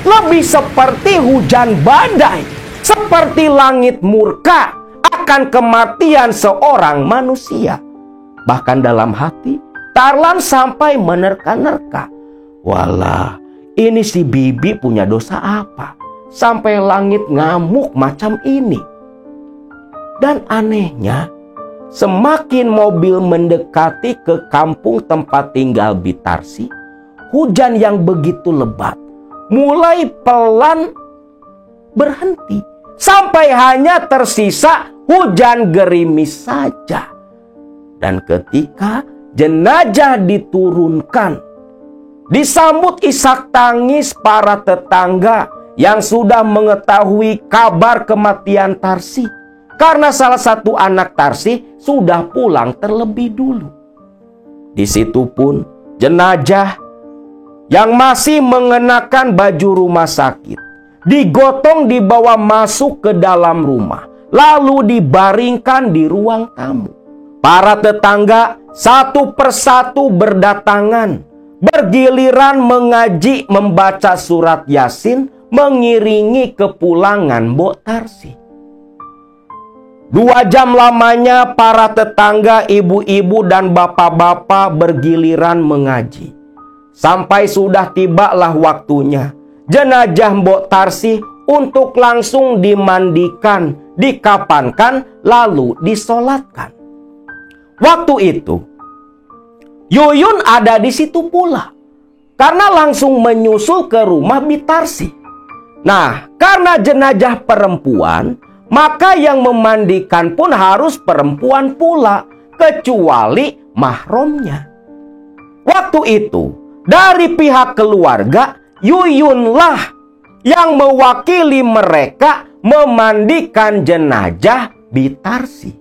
Lebih seperti hujan badai, seperti langit murka akan kematian seorang manusia. Bahkan dalam hati Tarlan sampai menerka-nerka, walah, ini si Bibi punya dosa apa sampai langit ngamuk macam ini? Dan anehnya, semakin mobil mendekati ke kampung tempat tinggal Bitarsi, hujan yang begitu lebat mulai pelan berhenti, sampai hanya tersisa hujan gerimis saja. Dan ketika jenazah diturunkan, disambut isak tangis para tetangga yang sudah mengetahui kabar kematian Tarsi, karena salah satu anak Tarsi sudah pulang terlebih dulu. Di situ pun jenazah yang masih mengenakan baju rumah sakit digotong dibawa masuk ke dalam rumah, lalu dibaringkan di ruang tamu. Para tetangga satu persatu berdatangan, bergiliran mengaji membaca surat Yasin mengiringi kepulangan Mbok Tarsi. 2 jam lamanya para tetangga, ibu-ibu dan bapak-bapak bergiliran mengaji. Sampai sudah tibalah waktunya jenazah Mbok Tarsi untuk langsung dimandikan, dikapankan, lalu disolatkan. Waktu itu Yuyun ada di situ pula, karena langsung menyusul ke rumah Bitarsi. Nah, karena jenazah perempuan, maka yang memandikan pun harus perempuan pula, kecuali mahramnya. Waktu itu, dari pihak keluarga, Yuyunlah yang mewakili mereka memandikan jenazah Bitarsi.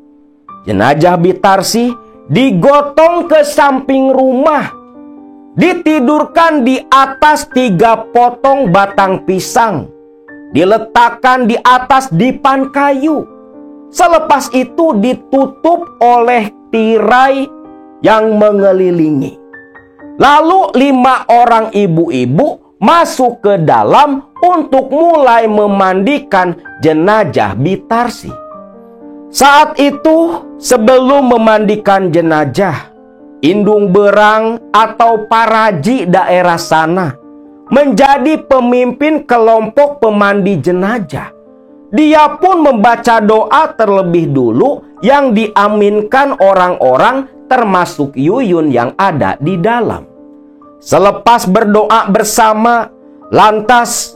Jenazah Bitarsi digotong ke samping rumah, ditidurkan di atas 3 potong batang pisang, diletakkan di atas dipan kayu. Selepas itu ditutup oleh tirai yang mengelilingi. Lalu 5 orang ibu-ibu masuk ke dalam untuk mulai memandikan jenazah Bitarsi. Saat itu sebelum memandikan jenazah, Indung Berang atau Paraji daerah sana menjadi pemimpin kelompok pemandi jenazah. Dia pun membaca doa terlebih dulu yang diaminkan orang-orang termasuk Yuyun yang ada di dalam. Selepas berdoa bersama, lantas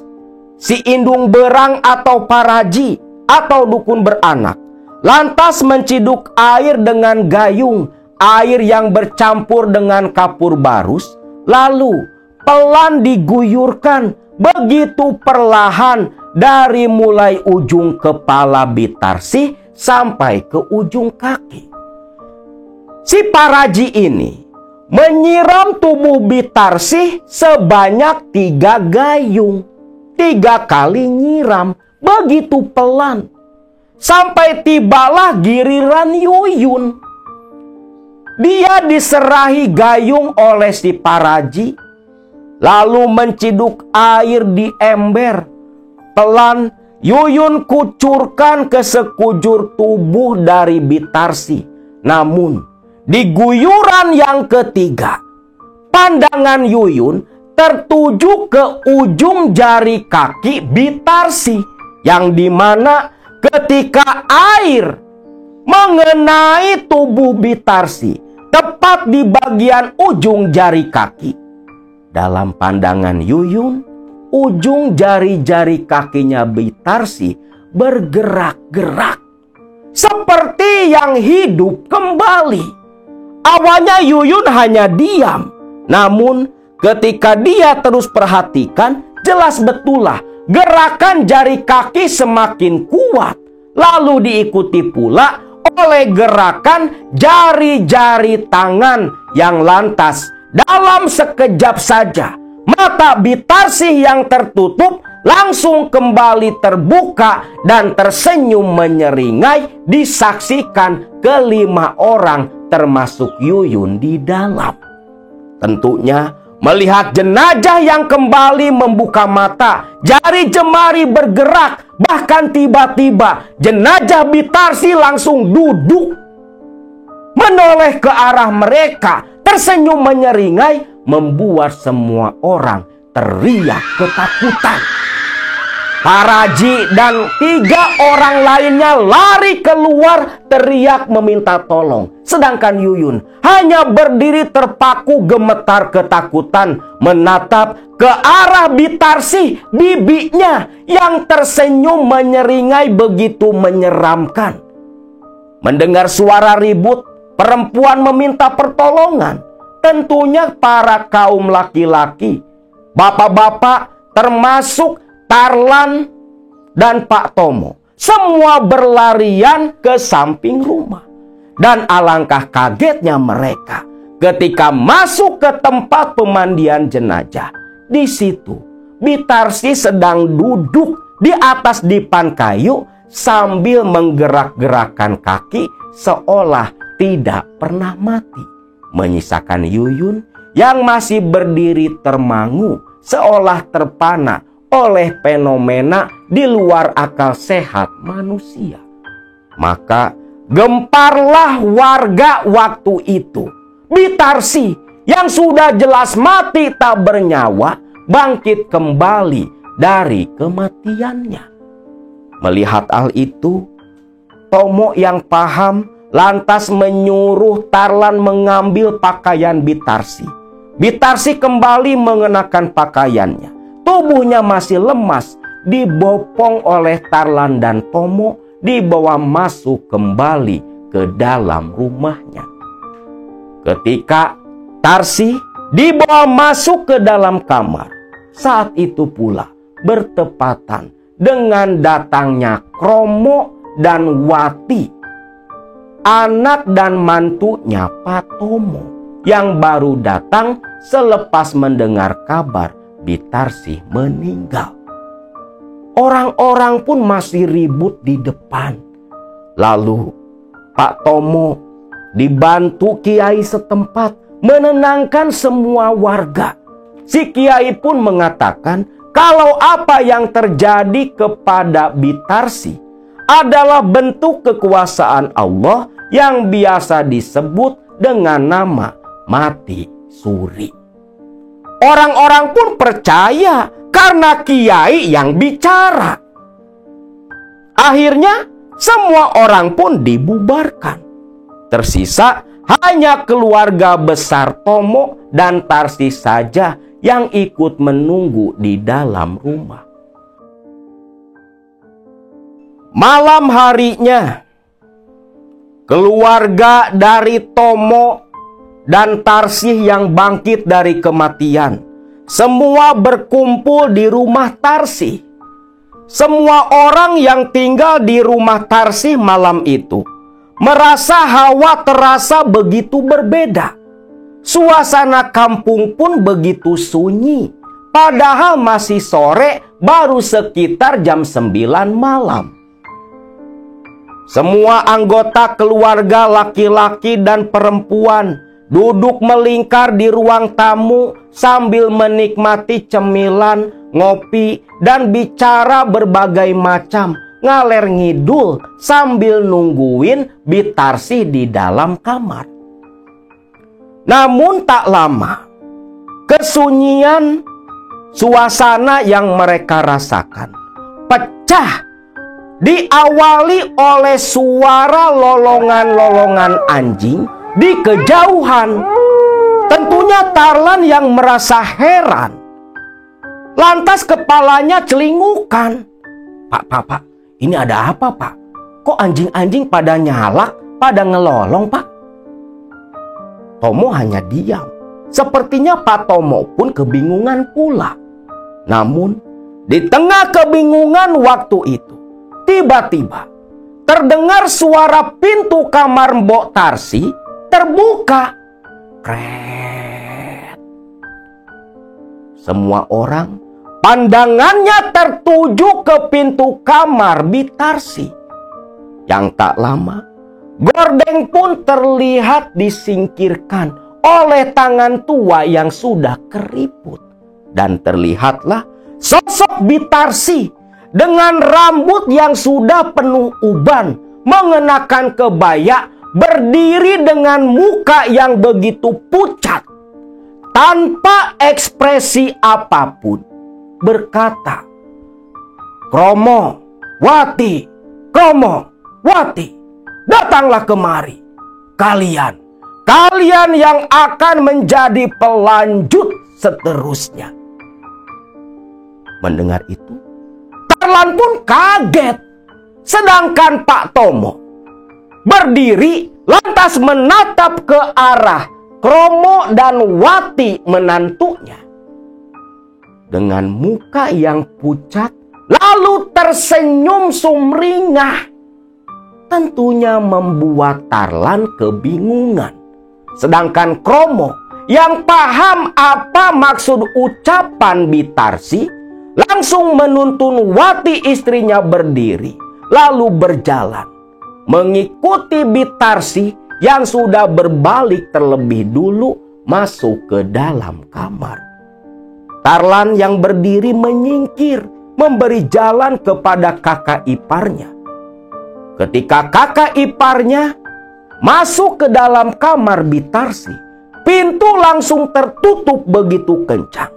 si Indung Berang atau Paraji atau dukun beranak lantas menciduk air dengan gayung, air yang bercampur dengan kapur barus, lalu pelan diguyurkan begitu perlahan dari mulai ujung kepala Bitarsih sampai ke ujung kaki. Si Paraji ini menyiram tubuh Bitarsih sebanyak 3 gayung. 3 kali nyiram begitu pelan. Sampai tibalah giliran Yuyun. Dia diserahi gayung oleh si Paraji, lalu menciduk air di ember. Pelan Yuyun kucurkan ke sekujur tubuh dari Bitarsih. Namun di guyuran yang ketiga, pandangan Yuyun tertuju ke ujung jari kaki Bitarsih, yang dimana ketika air mengenai tubuh Bitarsih tepat di bagian ujung jari kaki, dalam pandangan Yuyun, ujung jari-jari kakinya Bitarsih bergerak-gerak seperti yang hidup kembali. Awalnya Yuyun hanya diam, namun ketika dia terus perhatikan, jelas betullah gerakan jari kaki semakin kuat, lalu diikuti pula oleh gerakan jari-jari tangan yang lantas dalam sekejap saja mata Bitarsih yang tertutup langsung kembali terbuka dan tersenyum menyeringai disaksikan kelima orang termasuk Yuyun di dalam. Tentunya melihat jenazah yang kembali membuka mata, jari jemari bergerak, bahkan tiba-tiba jenazah Bitarsih langsung duduk menoleh ke arah mereka, tersenyum menyeringai, membuat semua orang teriak ketakutan. Paraji dan 3 orang lainnya lari keluar teriak meminta tolong. Sedangkan Yuyun hanya berdiri terpaku gemetar ketakutan menatap ke arah Bitarsih, bibinya yang tersenyum menyeringai begitu menyeramkan. Mendengar suara ribut, perempuan meminta pertolongan. Tentunya para kaum laki-laki, bapak-bapak termasuk Tarlan dan Pak Tomo, semua berlarian ke samping rumah. Dan alangkah kagetnya mereka ketika masuk ke tempat pemandian jenazah. Di situ Bitarsih sedang duduk di atas dipan kayu sambil menggerak-gerakkan kaki seolah tidak pernah mati, menyisakan Yuyun yang masih berdiri termangu seolah terpana oleh fenomena di luar akal sehat manusia. Maka gemparlah warga waktu itu. Bitarsih yang sudah jelas mati tak bernyawa bangkit kembali dari kematiannya. Melihat hal itu, Tomo yang paham lantas menyuruh Tarlan mengambil pakaian Bitarsih. Bitarsih kembali mengenakan pakaiannya. Tubuhnya masih lemas, dibopong oleh Tarlan dan Tomo, dibawa masuk kembali ke dalam rumahnya. Ketika Tarsih dibawa masuk ke dalam kamar, saat itu pula bertepatan dengan datangnya Kromo dan Wati, anak dan mantunya Pak Tomo, yang baru datang selepas mendengar kabar Bitarsih meninggal. Orang-orang pun masih ribut di depan. Lalu Pak Tomo dibantu kiai setempat menenangkan semua warga. Si kiai pun mengatakan kalau apa yang terjadi kepada Bitarsih adalah bentuk kekuasaan Allah yang biasa disebut dengan nama mati suri. Orang-orang pun percaya karena kiai yang bicara. Akhirnya semua orang pun dibubarkan. Tersisa hanya keluarga besar Tomo dan Tarsis saja yang ikut menunggu di dalam rumah. Malam harinya, keluarga dari Tomo dan Tarsis yang bangkit dari kematian semua berkumpul di rumah Tarsis. Semua orang yang tinggal di rumah Tarsis malam itu merasa hawa terasa begitu berbeda. Suasana kampung pun begitu sunyi, padahal masih sore, baru sekitar jam 9 malam. Semua anggota keluarga laki-laki dan perempuan duduk melingkar di ruang tamu sambil menikmati cemilan, ngopi, dan bicara berbagai macam, ngaler ngidul sambil nungguin Bitarsi di dalam kamar. Namun tak lama, kesunyian suasana yang mereka rasakan pecah, diawali oleh suara lolongan-lolongan anjing di kejauhan. Tentunya Tarlan yang merasa heran. Lantas kepalanya celingukan. Pak, ini ada apa, Pak? Kok anjing-anjing pada nyalak, pada ngelolong, Pak? Tomo hanya diam. Sepertinya Pak Tomo pun kebingungan pula. Namun, di tengah kebingungan waktu itu, tiba-tiba terdengar suara pintu kamar Mbok Tarsi terbuka. Kret. Semua orang pandangannya tertuju ke pintu kamar Bitarsi. Yang tak lama, gordeng pun terlihat disingkirkan oleh tangan tua yang sudah keriput. Dan terlihatlah sosok Bitarsi dengan rambut yang sudah penuh uban, mengenakan kebaya, berdiri dengan muka yang begitu pucat, tanpa ekspresi apapun, berkata, "Kromo, Wati, Kromo, Wati, datanglah kemari. Kalian yang akan menjadi pelanjut seterusnya." Mendengar itu, Tarlan pun kaget. Sedangkan Pak Tomo berdiri lantas menatap ke arah Kromo dan Wati menantunya. Dengan muka yang pucat, lalu tersenyum sumringah. Tentunya membuat Tarlan kebingungan. Sedangkan Kromo yang paham apa maksud ucapan Bitarsi, langsung menuntun Wati istrinya berdiri, lalu berjalan, mengikuti Bitarsi yang sudah berbalik terlebih dulu masuk ke dalam kamar. Tarlan yang berdiri menyingkir, memberi jalan kepada kakak iparnya. Ketika kakak iparnya masuk ke dalam kamar Bitarsi, pintu langsung tertutup begitu kencang.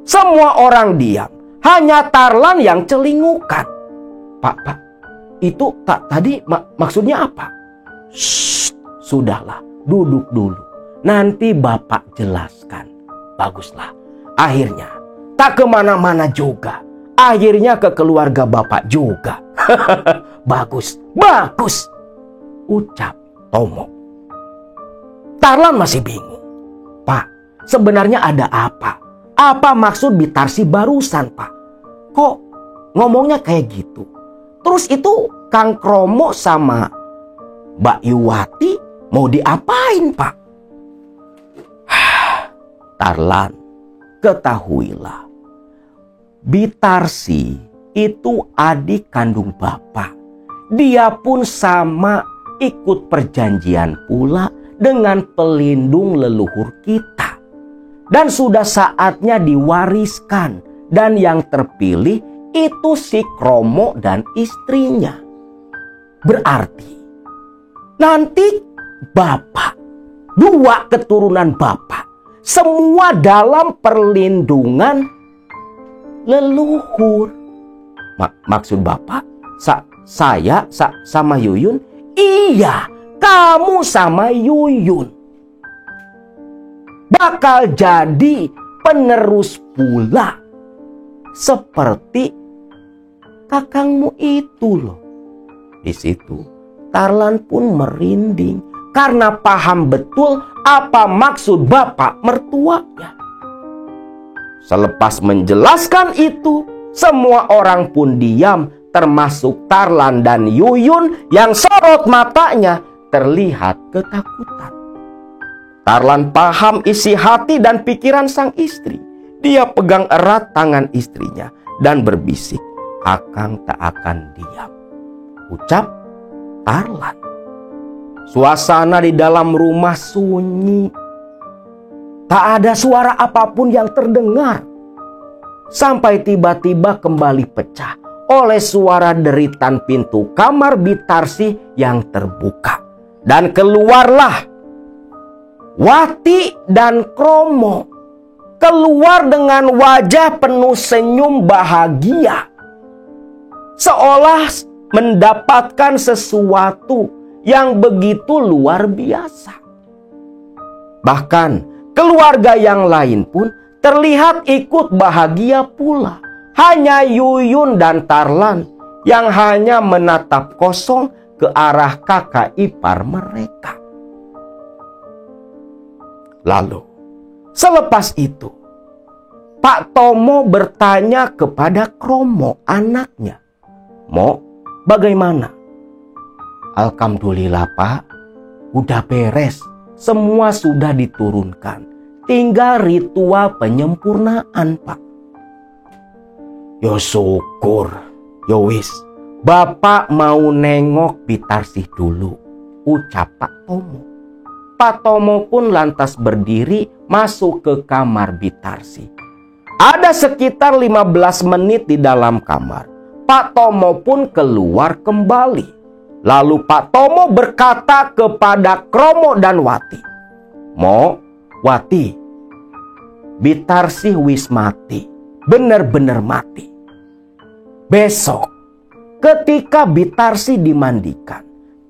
Semua orang diam, hanya Tarlan yang celingukan. Pak, itu tadi maksudnya apa? Shh, sudahlah, duduk dulu. Nanti Bapak jelaskan. Baguslah. Akhirnya, tak kemana-mana juga. Akhirnya ke keluarga Bapak juga. Bagus, ucap Tomo. Tarlan masih bingung. Pak, sebenarnya ada apa? Apa maksud Bitarsi barusan, Pak? Kok ngomongnya kayak gitu? Terus itu Kang Kromo sama Mbak Yuwati mau diapain, Pak? Tarlan, ketahuilah, Bitarsi itu adik kandung Bapak. Dia pun sama ikut perjanjian pula dengan pelindung leluhur kita. Dan sudah saatnya diwariskan. Dan yang terpilih itu si Kromo dan istrinya. Berarti nanti Bapak 2 keturunan Bapak. Semua dalam perlindungan leluhur. Maksud Bapak, saya sama Yuyun? Iya, kamu sama Yuyun bakal jadi penerus pula seperti kakangmu itu loh. Di situ Tarlan pun merinding karena paham betul apa maksud bapak mertuanya. Selepas menjelaskan itu, semua orang pun diam, termasuk Tarlan dan Yuyun yang sorot matanya terlihat ketakutan. Tarlan paham isi hati dan pikiran sang istri. Dia pegang erat tangan istrinya dan berbisik, "Akang tak akan diam," ucap Tarlan. Suasana di dalam rumah sunyi. Tak ada suara apapun yang terdengar. Sampai tiba-tiba kembali pecah oleh suara deritan pintu kamar Bitarsi yang terbuka. Dan keluarlah Wati dan Kromo. Keluar dengan wajah penuh senyum bahagia. Seolah mendapatkan sesuatu yang begitu luar biasa. Bahkan keluarga yang lain pun terlihat ikut bahagia pula. Hanya Yuyun dan Tarlan yang hanya menatap kosong ke arah kakak ipar mereka. Lalu, selepas itu, Pak Tomo bertanya kepada Kromo, anaknya, "Mo, bagaimana?" "Alhamdulillah Pak, udah beres. Semua sudah diturunkan. Tinggal ritual penyempurnaan Pak." "Yo syukur. Yo wis, Bapak mau nengok Bitarsi dulu," ucap Pak Tomo. Pak Tomo pun lantas berdiri masuk ke kamar Bitarsi. Ada sekitar 15 menit di dalam kamar. Pak Tomo pun keluar kembali. Lalu Pak Tomo berkata kepada Kromo dan Wati, "Mo, Wati, Bitarsi wis mati. Bener-bener mati. Besok ketika Bitarsi dimandikan,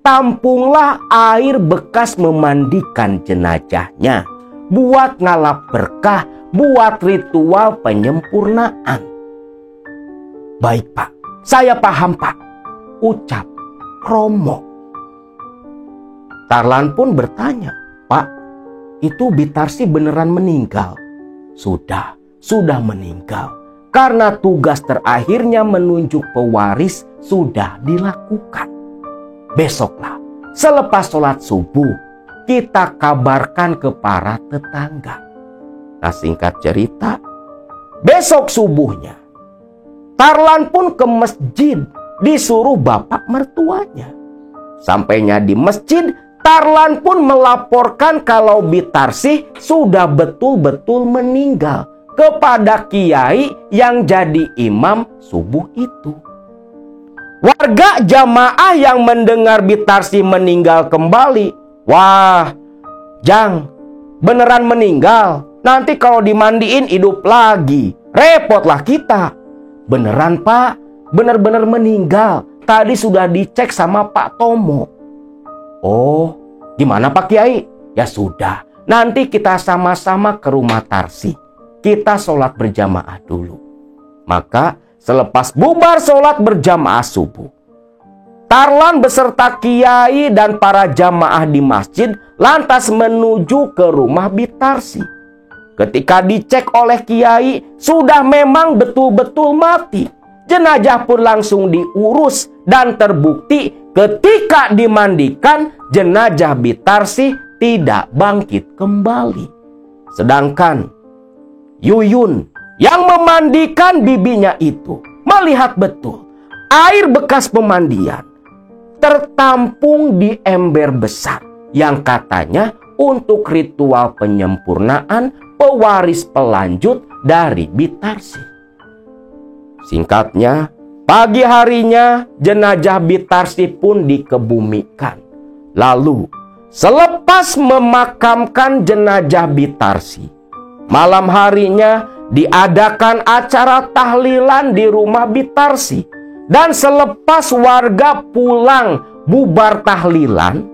tampunglah air bekas memandikan jenazahnya buat ngalap berkah, buat ritual penyempurnaan." "Baik Pak, saya paham Pak," ucap Kromo. Tarlan pun bertanya, "Pak, itu Bitarsi beneran meninggal?" Sudah meninggal. Karena tugas terakhirnya menunjuk pewaris sudah dilakukan. Besoklah, selepas sholat subuh, kita kabarkan ke para tetangga. Nah, singkat cerita, besok subuhnya, Tarlan pun ke masjid disuruh bapak mertuanya. Sampainya di masjid, Tarlan pun melaporkan kalau Bitarsi sudah betul-betul meninggal kepada kiai yang jadi imam subuh itu. Warga jamaah yang mendengar Bitarsi meninggal kembali, "Wah, Jang, beneran meninggal. Nanti kalau dimandiin hidup lagi, repotlah kita." "Beneran Pak, bener-bener meninggal. Tadi sudah dicek sama Pak Tomo." "Oh, gimana Pak Kiai?" "Ya sudah, nanti kita sama-sama ke rumah Tarsi. Kita sholat berjamaah dulu." Maka selepas bubar sholat berjamaah subuh, Tarlan beserta kiai dan para jamaah di masjid lantas menuju ke rumah Bitarsi. Ketika dicek oleh kiai, sudah memang betul-betul mati. Jenazah pun langsung diurus dan terbukti ketika dimandikan, jenazah Bitarsi tidak bangkit kembali. Sedangkan Yuyun yang memandikan bibinya itu melihat betul air bekas pemandian tertampung di ember besar yang katanya untuk ritual penyempurnaan pewaris pelanjut dari Bitarsi. Singkatnya, pagi harinya jenazah Bitarsi pun dikebumikan. Lalu Selepas memakamkan jenazah Bitarsi, malam harinya diadakan acara tahlilan di rumah Bitarsi. Dan selepas warga pulang bubar tahlilan,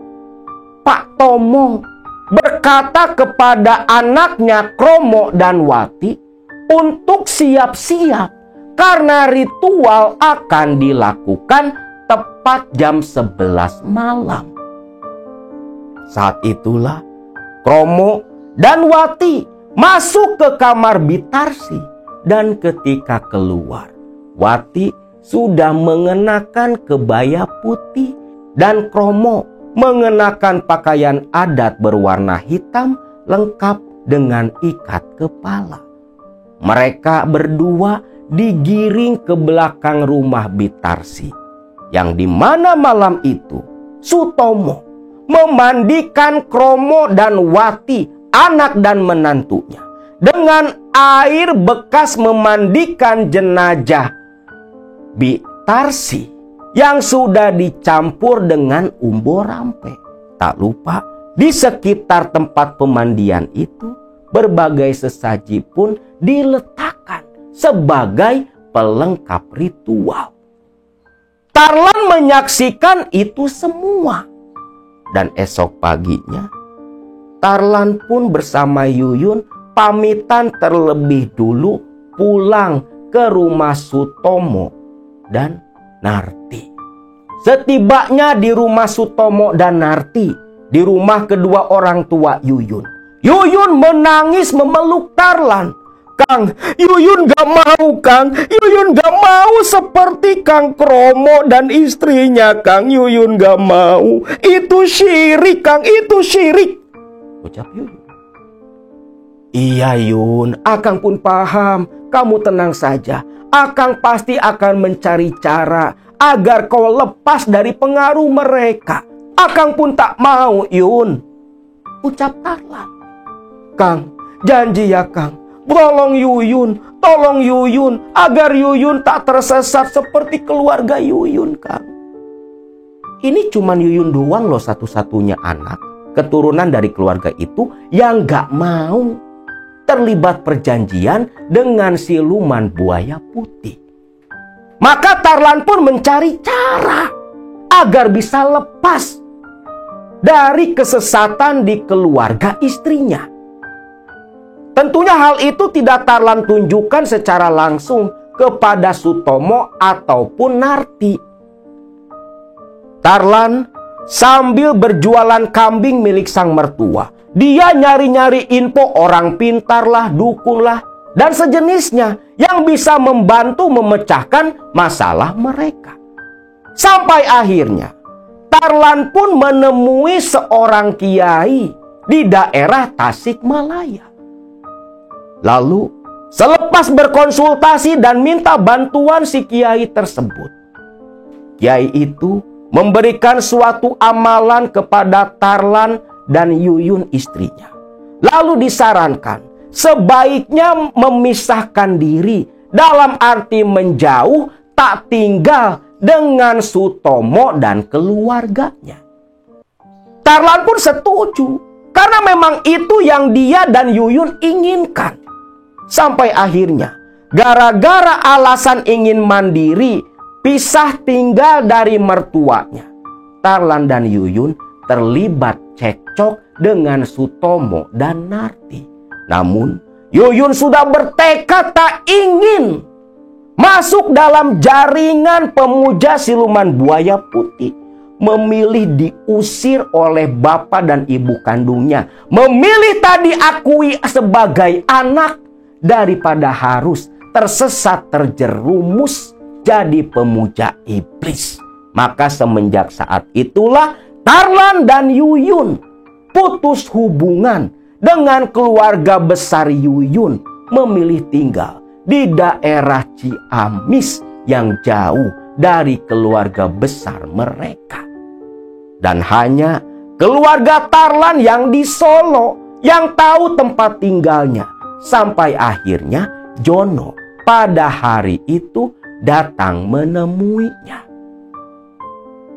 Pak Tomo berkata kepada anaknya Kromo dan Wati untuk siap-siap karena ritual akan dilakukan tepat jam 11 malam. Saat itulah Kromo dan Wati masuk ke kamar Bitarsi, dan ketika keluar, Wati sudah mengenakan kebaya putih dan Kromo mengenakan pakaian adat berwarna hitam lengkap dengan ikat kepala. Mereka berdua digiring ke belakang rumah Bitarsi, yang di mana malam itu Sutomo memandikan Kromo dan Wati, anak dan menantunya, dengan air bekas memandikan jenazah Bitarsi yang sudah dicampur dengan umbo rampe. Tak lupa, di sekitar tempat pemandian itu berbagai sesaji pun diletakkan sebagai pelengkap ritual. Tarlan menyaksikan itu semua. Dan esok paginya, Tarlan pun bersama Yuyun pamitan terlebih dulu pulang ke rumah Sutomo dan Narti. Setibanya di rumah Sutomo dan Narti, di rumah kedua orang tua Yuyun, Yuyun menangis memeluk Tarlan. "Kang, Yuyun gak mau, Kang. Yuyun gak mau seperti Kang Kromo dan istrinya, Kang. Yuyun gak mau. Itu syirik, Kang. Itu syirik," ucap Yuyun. "Iya, Yun. Akang pun paham. Kamu tenang saja. Akang pasti akan mencari cara agar kau lepas dari pengaruh mereka. Akang pun tak mau, Yun," ucap Tarlan. "Kang, janji ya, Kang. Tolong Yuyun agar Yuyun tak tersesat seperti keluarga Yuyun, Kang." Ini cuman Yuyun doang loh satu-satunya anak keturunan dari keluarga itu yang gak mau terlibat perjanjian dengan siluman buaya putih. Maka Tarlan pun mencari cara agar bisa lepas dari kesesatan di keluarga istrinya. Tentunya hal itu tidak Tarlan tunjukkan secara langsung kepada Sutomo ataupun Narti. Tarlan sambil berjualan kambing milik sang mertua, dia nyari-nyari info orang pintar lah, dukun lah, dan sejenisnya yang bisa membantu memecahkan masalah mereka. Sampai akhirnya Tarlan pun menemui seorang kiai di daerah Tasikmalaya. Lalu selepas berkonsultasi dan minta bantuan si kiai tersebut, kiai itu memberikan suatu amalan kepada Tarlan dan Yuyun istrinya. Lalu disarankan sebaiknya memisahkan diri, dalam arti menjauh, tak tinggal dengan Sutomo dan keluarganya. Tarlan pun setuju karena memang itu yang dia dan Yuyun inginkan. Sampai akhirnya gara-gara alasan ingin mandiri, pisah tinggal dari mertuanya, Tarlan dan Yuyun terlibat cekcok dengan Sutomo dan Narti. Namun Yuyun sudah bertekad tak ingin masuk dalam jaringan pemuja siluman buaya putih. Memilih diusir oleh bapak dan ibu kandungnya. Memilih tak diakui sebagai anak daripada harus tersesat terjerumus jadi pemuja iblis. Maka semenjak saat itulah Tarlan dan Yuyun putus hubungan dengan keluarga besar Yuyun, memilih tinggal di daerah Ciamis yang jauh dari keluarga besar mereka. Dan hanya keluarga Tarlan yang di Solo yang tahu tempat tinggalnya. Sampai akhirnya Jono pada hari itu datang menemuinya.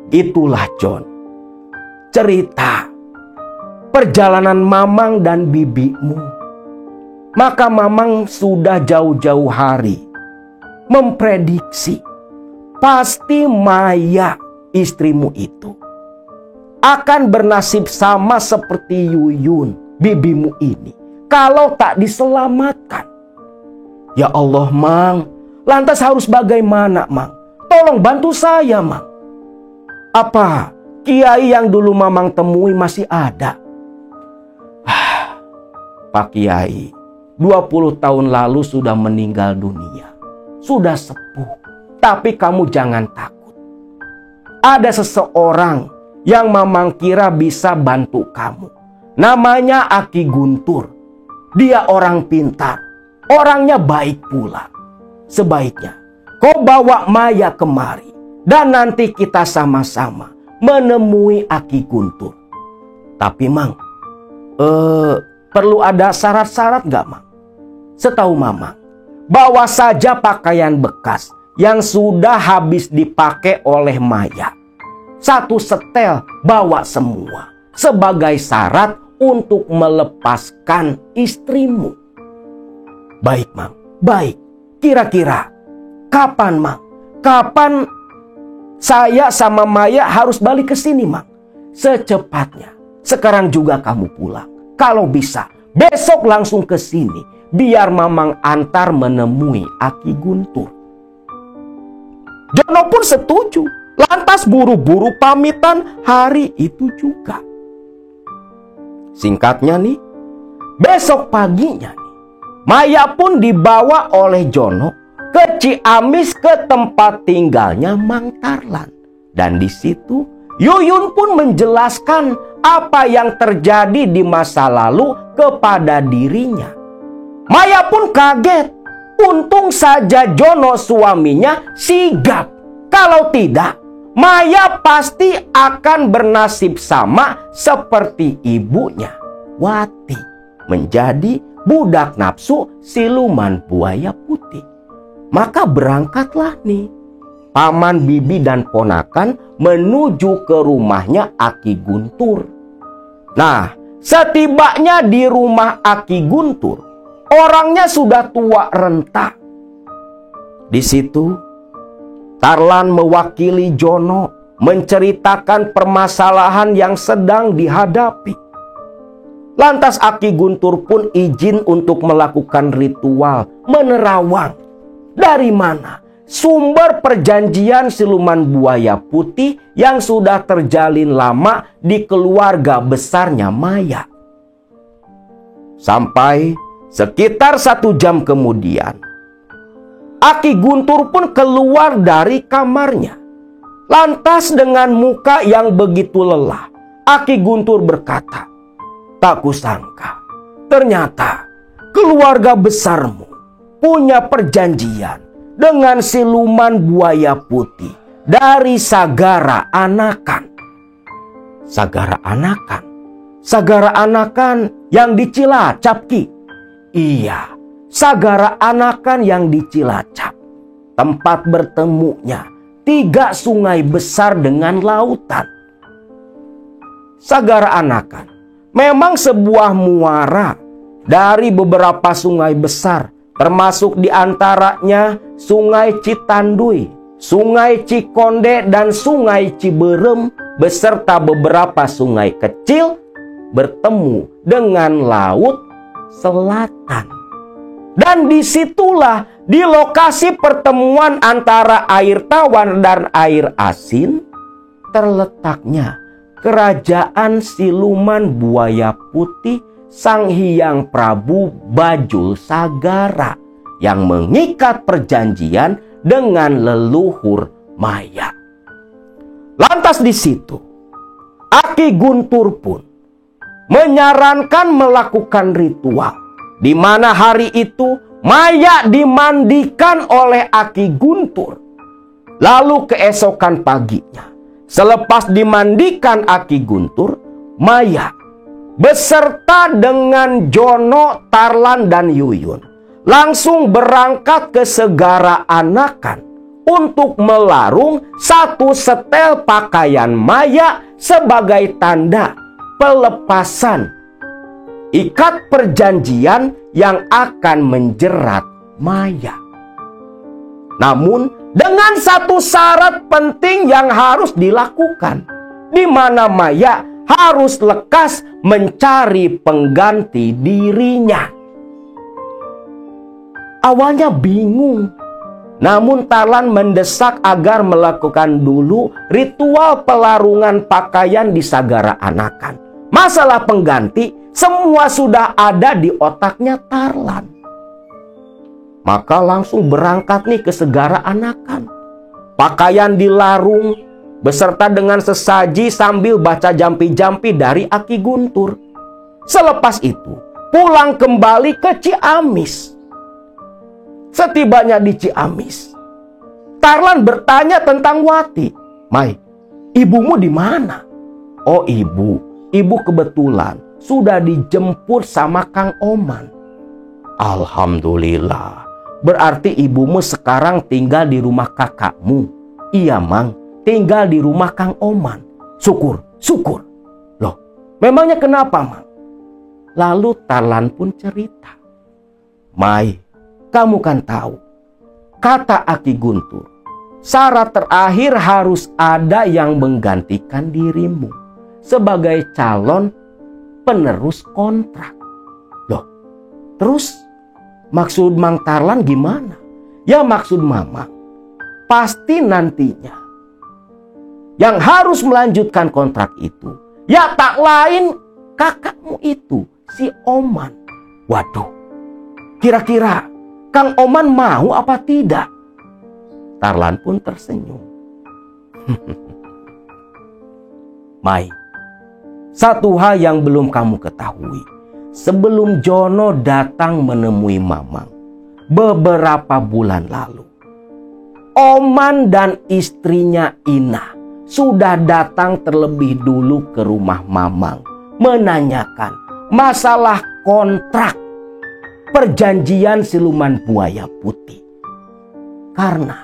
Itulah John, cerita perjalanan Mamang dan bibimu. Maka Mamang sudah jauh-jauh hari memprediksi pasti Maya, istrimu itu, akan bernasib sama seperti Yuyun, bibimu ini, kalau tak diselamatkan. Ya Allah, Mang, lantas harus bagaimana, Mang? Tolong bantu saya, Mang. Apa kiai yang dulu Mamang temui masih ada? Pak Kiai, 20 tahun lalu sudah meninggal dunia. Sudah sepuh. Tapi kamu jangan takut. Ada seseorang yang Mamang kira bisa bantu kamu. Namanya Aki Guntur. Dia orang pintar. Orangnya baik pula. Sebaiknya kau bawa Maya kemari. Dan nanti kita sama-sama menemui Aki Guntur. Tapi Mang, perlu ada syarat-syarat gak, Mang? Setahu Mamang, bawa saja pakaian bekas yang sudah habis dipakai oleh Maya. 1 setel bawa semua sebagai syarat untuk melepaskan istrimu. Baik, Mang. Baik. Kira-kira kapan, Mang? Kapan saya sama Maya harus balik ke sini, Mang? Secepatnya. Sekarang juga kamu pulang. Kalau bisa, besok langsung ke sini. Biar Mamang antar menemui Aki Guntur. Jono pun setuju. Lantas buru-buru pamitan hari itu juga. Singkatnya nih, besok paginya nih, Maya pun dibawa oleh Jono ke Ciamis, ke tempat tinggalnya Mang Tarlan. Dan di situ Yuyun pun menjelaskan apa yang terjadi di masa lalu kepada dirinya. Maya pun kaget. Untung saja Jono suaminya sigap. Kalau tidak, Maya pasti akan bernasib sama seperti ibunya, Wati, menjadi budak nafsu siluman buaya putih. Maka berangkatlah nih paman, bibi, dan ponakan menuju ke rumahnya Aki Guntur. Nah, setibanya di rumah Aki Guntur, orangnya sudah tua renta. Di situ Tarlan mewakili Jono menceritakan permasalahan yang sedang dihadapi. Lantas Aki Guntur pun izin untuk melakukan ritual menerawang. Dari mana sumber perjanjian siluman buaya putih yang sudah terjalin lama di keluarga besarnya Maya. Sampai sekitar 1 jam kemudian, Aki Guntur pun keluar dari kamarnya. Lantas dengan muka yang begitu lelah, Aki Guntur berkata, "Tak kusangka, ternyata keluarga besarmu punya perjanjian dengan siluman buaya putih dari Sagara Anakan." Sagara Anakan? Sagara Anakan yang di Cilacap, Ki? Iya, Sagara Anakan yang di Cilacap. Tempat bertemunya 3 sungai besar dengan lautan. Sagara Anakan memang sebuah muara dari beberapa sungai besar, termasuk diantaranya Sungai Citandui, Sungai Cikonde, dan Sungai Ciberem, beserta beberapa sungai kecil bertemu dengan Laut Selatan. Dan disitulah di lokasi pertemuan antara air tawar dan air asin terletaknya kerajaan siluman buaya putih Sang Hyang Prabu Bajul Sagara yang mengikat perjanjian dengan leluhur Maya. Lantas di situ Aki Guntur pun menyarankan melakukan ritual di mana hari itu Maya dimandikan oleh Aki Guntur. Lalu keesokan paginya, selepas dimandikan Aki Guntur, Maya beserta dengan Jono, Tarlan, dan Yuyun langsung berangkat ke Segara Anakan untuk melarung 1 setel pakaian Maya sebagai tanda pelepasan ikat perjanjian yang akan menjerat Maya. Namun dengan satu syarat penting yang harus dilakukan, di mana Maya harus lekas mencari pengganti dirinya. Awalnya bingung, namun Tarlan mendesak agar melakukan dulu ritual pelarungan pakaian di Sagara Anakan. Masalah pengganti semua sudah ada di otaknya Tarlan. Maka langsung berangkat nih ke Segara Anakan. Pakaian dilarung beserta dengan sesaji sambil baca jampi-jampi dari Aki Guntur. Selepas itu pulang kembali ke Ciamis. Setibanya di Ciamis, Tarlan bertanya tentang Wati. "Mai, ibumu di mana?" "Oh ibu kebetulan sudah dijemput sama Kang Oman." "Alhamdulillah, berarti ibumu sekarang tinggal di rumah kakakmu." "Iya Mang, tinggal di rumah Kang Oman." Syukur. "Loh, memangnya kenapa Mang?" Lalu Tarlan pun cerita. "Mai, kamu kan tahu, kata Aki Guntur, syarat terakhir harus ada yang menggantikan dirimu sebagai calon penerus kontrak." "Loh, terus maksud Mang Tarlan gimana?" "Ya maksud Mama, pasti nantinya yang harus melanjutkan kontrak itu ya tak lain kakakmu itu, si Oman." "Waduh, kira-kira Kang Oman mau apa tidak?" Tarlan pun tersenyum. "Mai, satu hal yang belum kamu ketahui. Sebelum Jono datang menemui Mamang beberapa bulan lalu, Oman dan istrinya Ina sudah datang terlebih dulu ke rumah Mamang menanyakan masalah kontrak perjanjian siluman buaya putih. Karena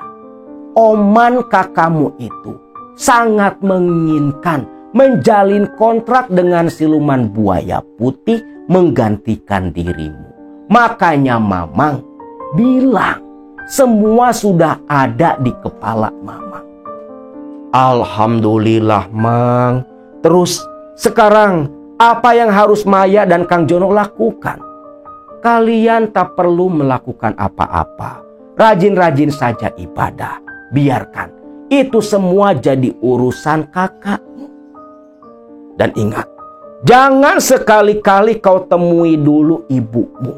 Oman kakakmu itu sangat menginginkan menjalin kontrak dengan siluman buaya putih menggantikan dirimu. Makanya Mamang bilang semua sudah ada di kepala Mamang." "Alhamdulillah Mang. Terus sekarang apa yang harus Maya dan Kang Jono lakukan?" "Kalian tak perlu melakukan apa-apa. Rajin-rajin saja ibadah. Biarkan itu semua jadi urusan kakakmu. Dan ingat, jangan sekali-kali kau temui dulu ibumu.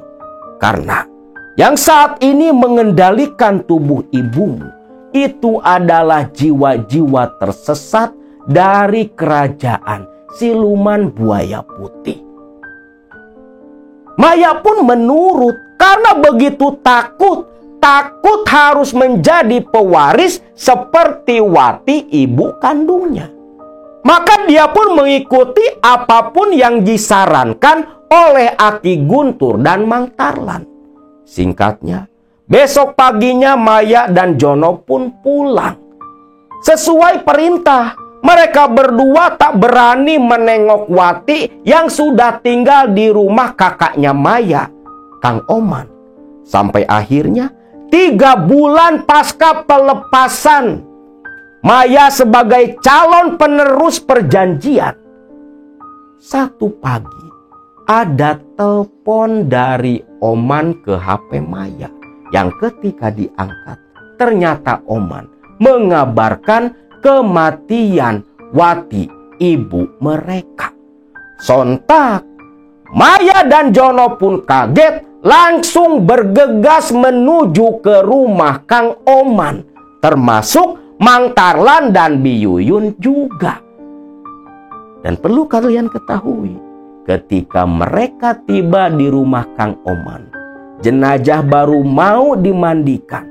Karena yang saat ini mengendalikan tubuh ibumu itu adalah jiwa-jiwa tersesat dari kerajaan siluman buaya putih." Maya pun menurut karena begitu takut harus menjadi pewaris seperti Wati ibu kandungnya. Maka dia pun mengikuti apapun yang disarankan oleh Aki Guntur dan Mang Tarlan. Singkatnya, besok paginya Maya dan Jono pun pulang. Sesuai perintah, mereka berdua tak berani menengok Wati yang sudah tinggal di rumah kakaknya Maya, Kang Oman. Sampai akhirnya 3 bulan pasca pelepasan Maya sebagai calon penerus perjanjian, satu pagi ada telepon dari Oman ke HP Maya yang ketika diangkat ternyata Oman mengabarkan kematian Wati ibu mereka. Sontak Maya dan Jono pun kaget, langsung bergegas menuju ke rumah Kang Oman, termasuk Mang Tarlan dan Biyuyun juga. Dan perlu kalian ketahui, ketika mereka tiba di rumah Kang Oman, jenazah baru mau dimandikan.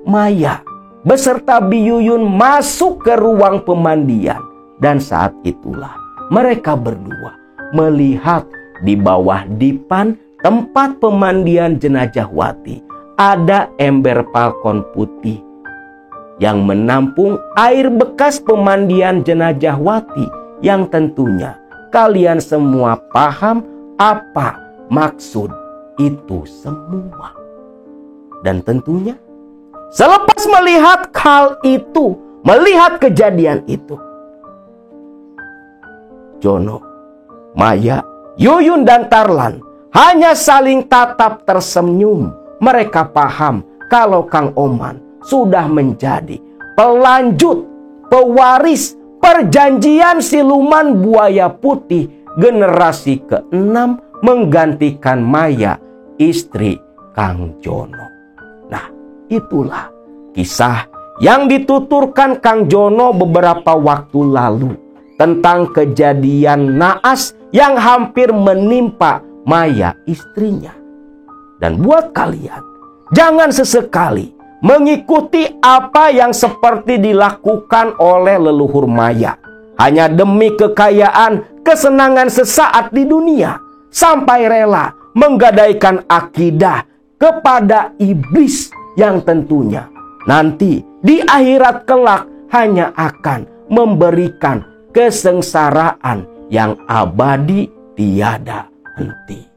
Maya beserta Biyuyun masuk ke ruang pemandian. Dan saat itulah mereka berdua melihat di bawah dipan tempat pemandian jenazah Wati ada ember falcon putih yang menampung air bekas pemandian jenazah Wati yang tentunya kalian semua paham apa maksud itu semua. Dan tentunya selepas melihat hal itu, melihat kejadian itu, Jono, Maya, Yuyun dan Tarlan hanya saling tatap tersenyum. Mereka paham kalau Kang Oman sudah menjadi pelanjut, pewaris perjanjian siluman buaya putih generasi ke-6 menggantikan Maya, istri Kang Jono. Nah, itulah kisah yang dituturkan Kang Jono beberapa waktu lalu tentang kejadian naas yang hampir menimpa Maya, istrinya. Dan buat kalian, jangan sesekali mengikuti apa yang seperti dilakukan oleh leluhur Maya hanya demi kekayaan, kesenangan sesaat di dunia, sampai rela menggadaikan akidah kepada iblis yang tentunya nanti di akhirat kelak hanya akan memberikan kesengsaraan yang abadi tiada henti.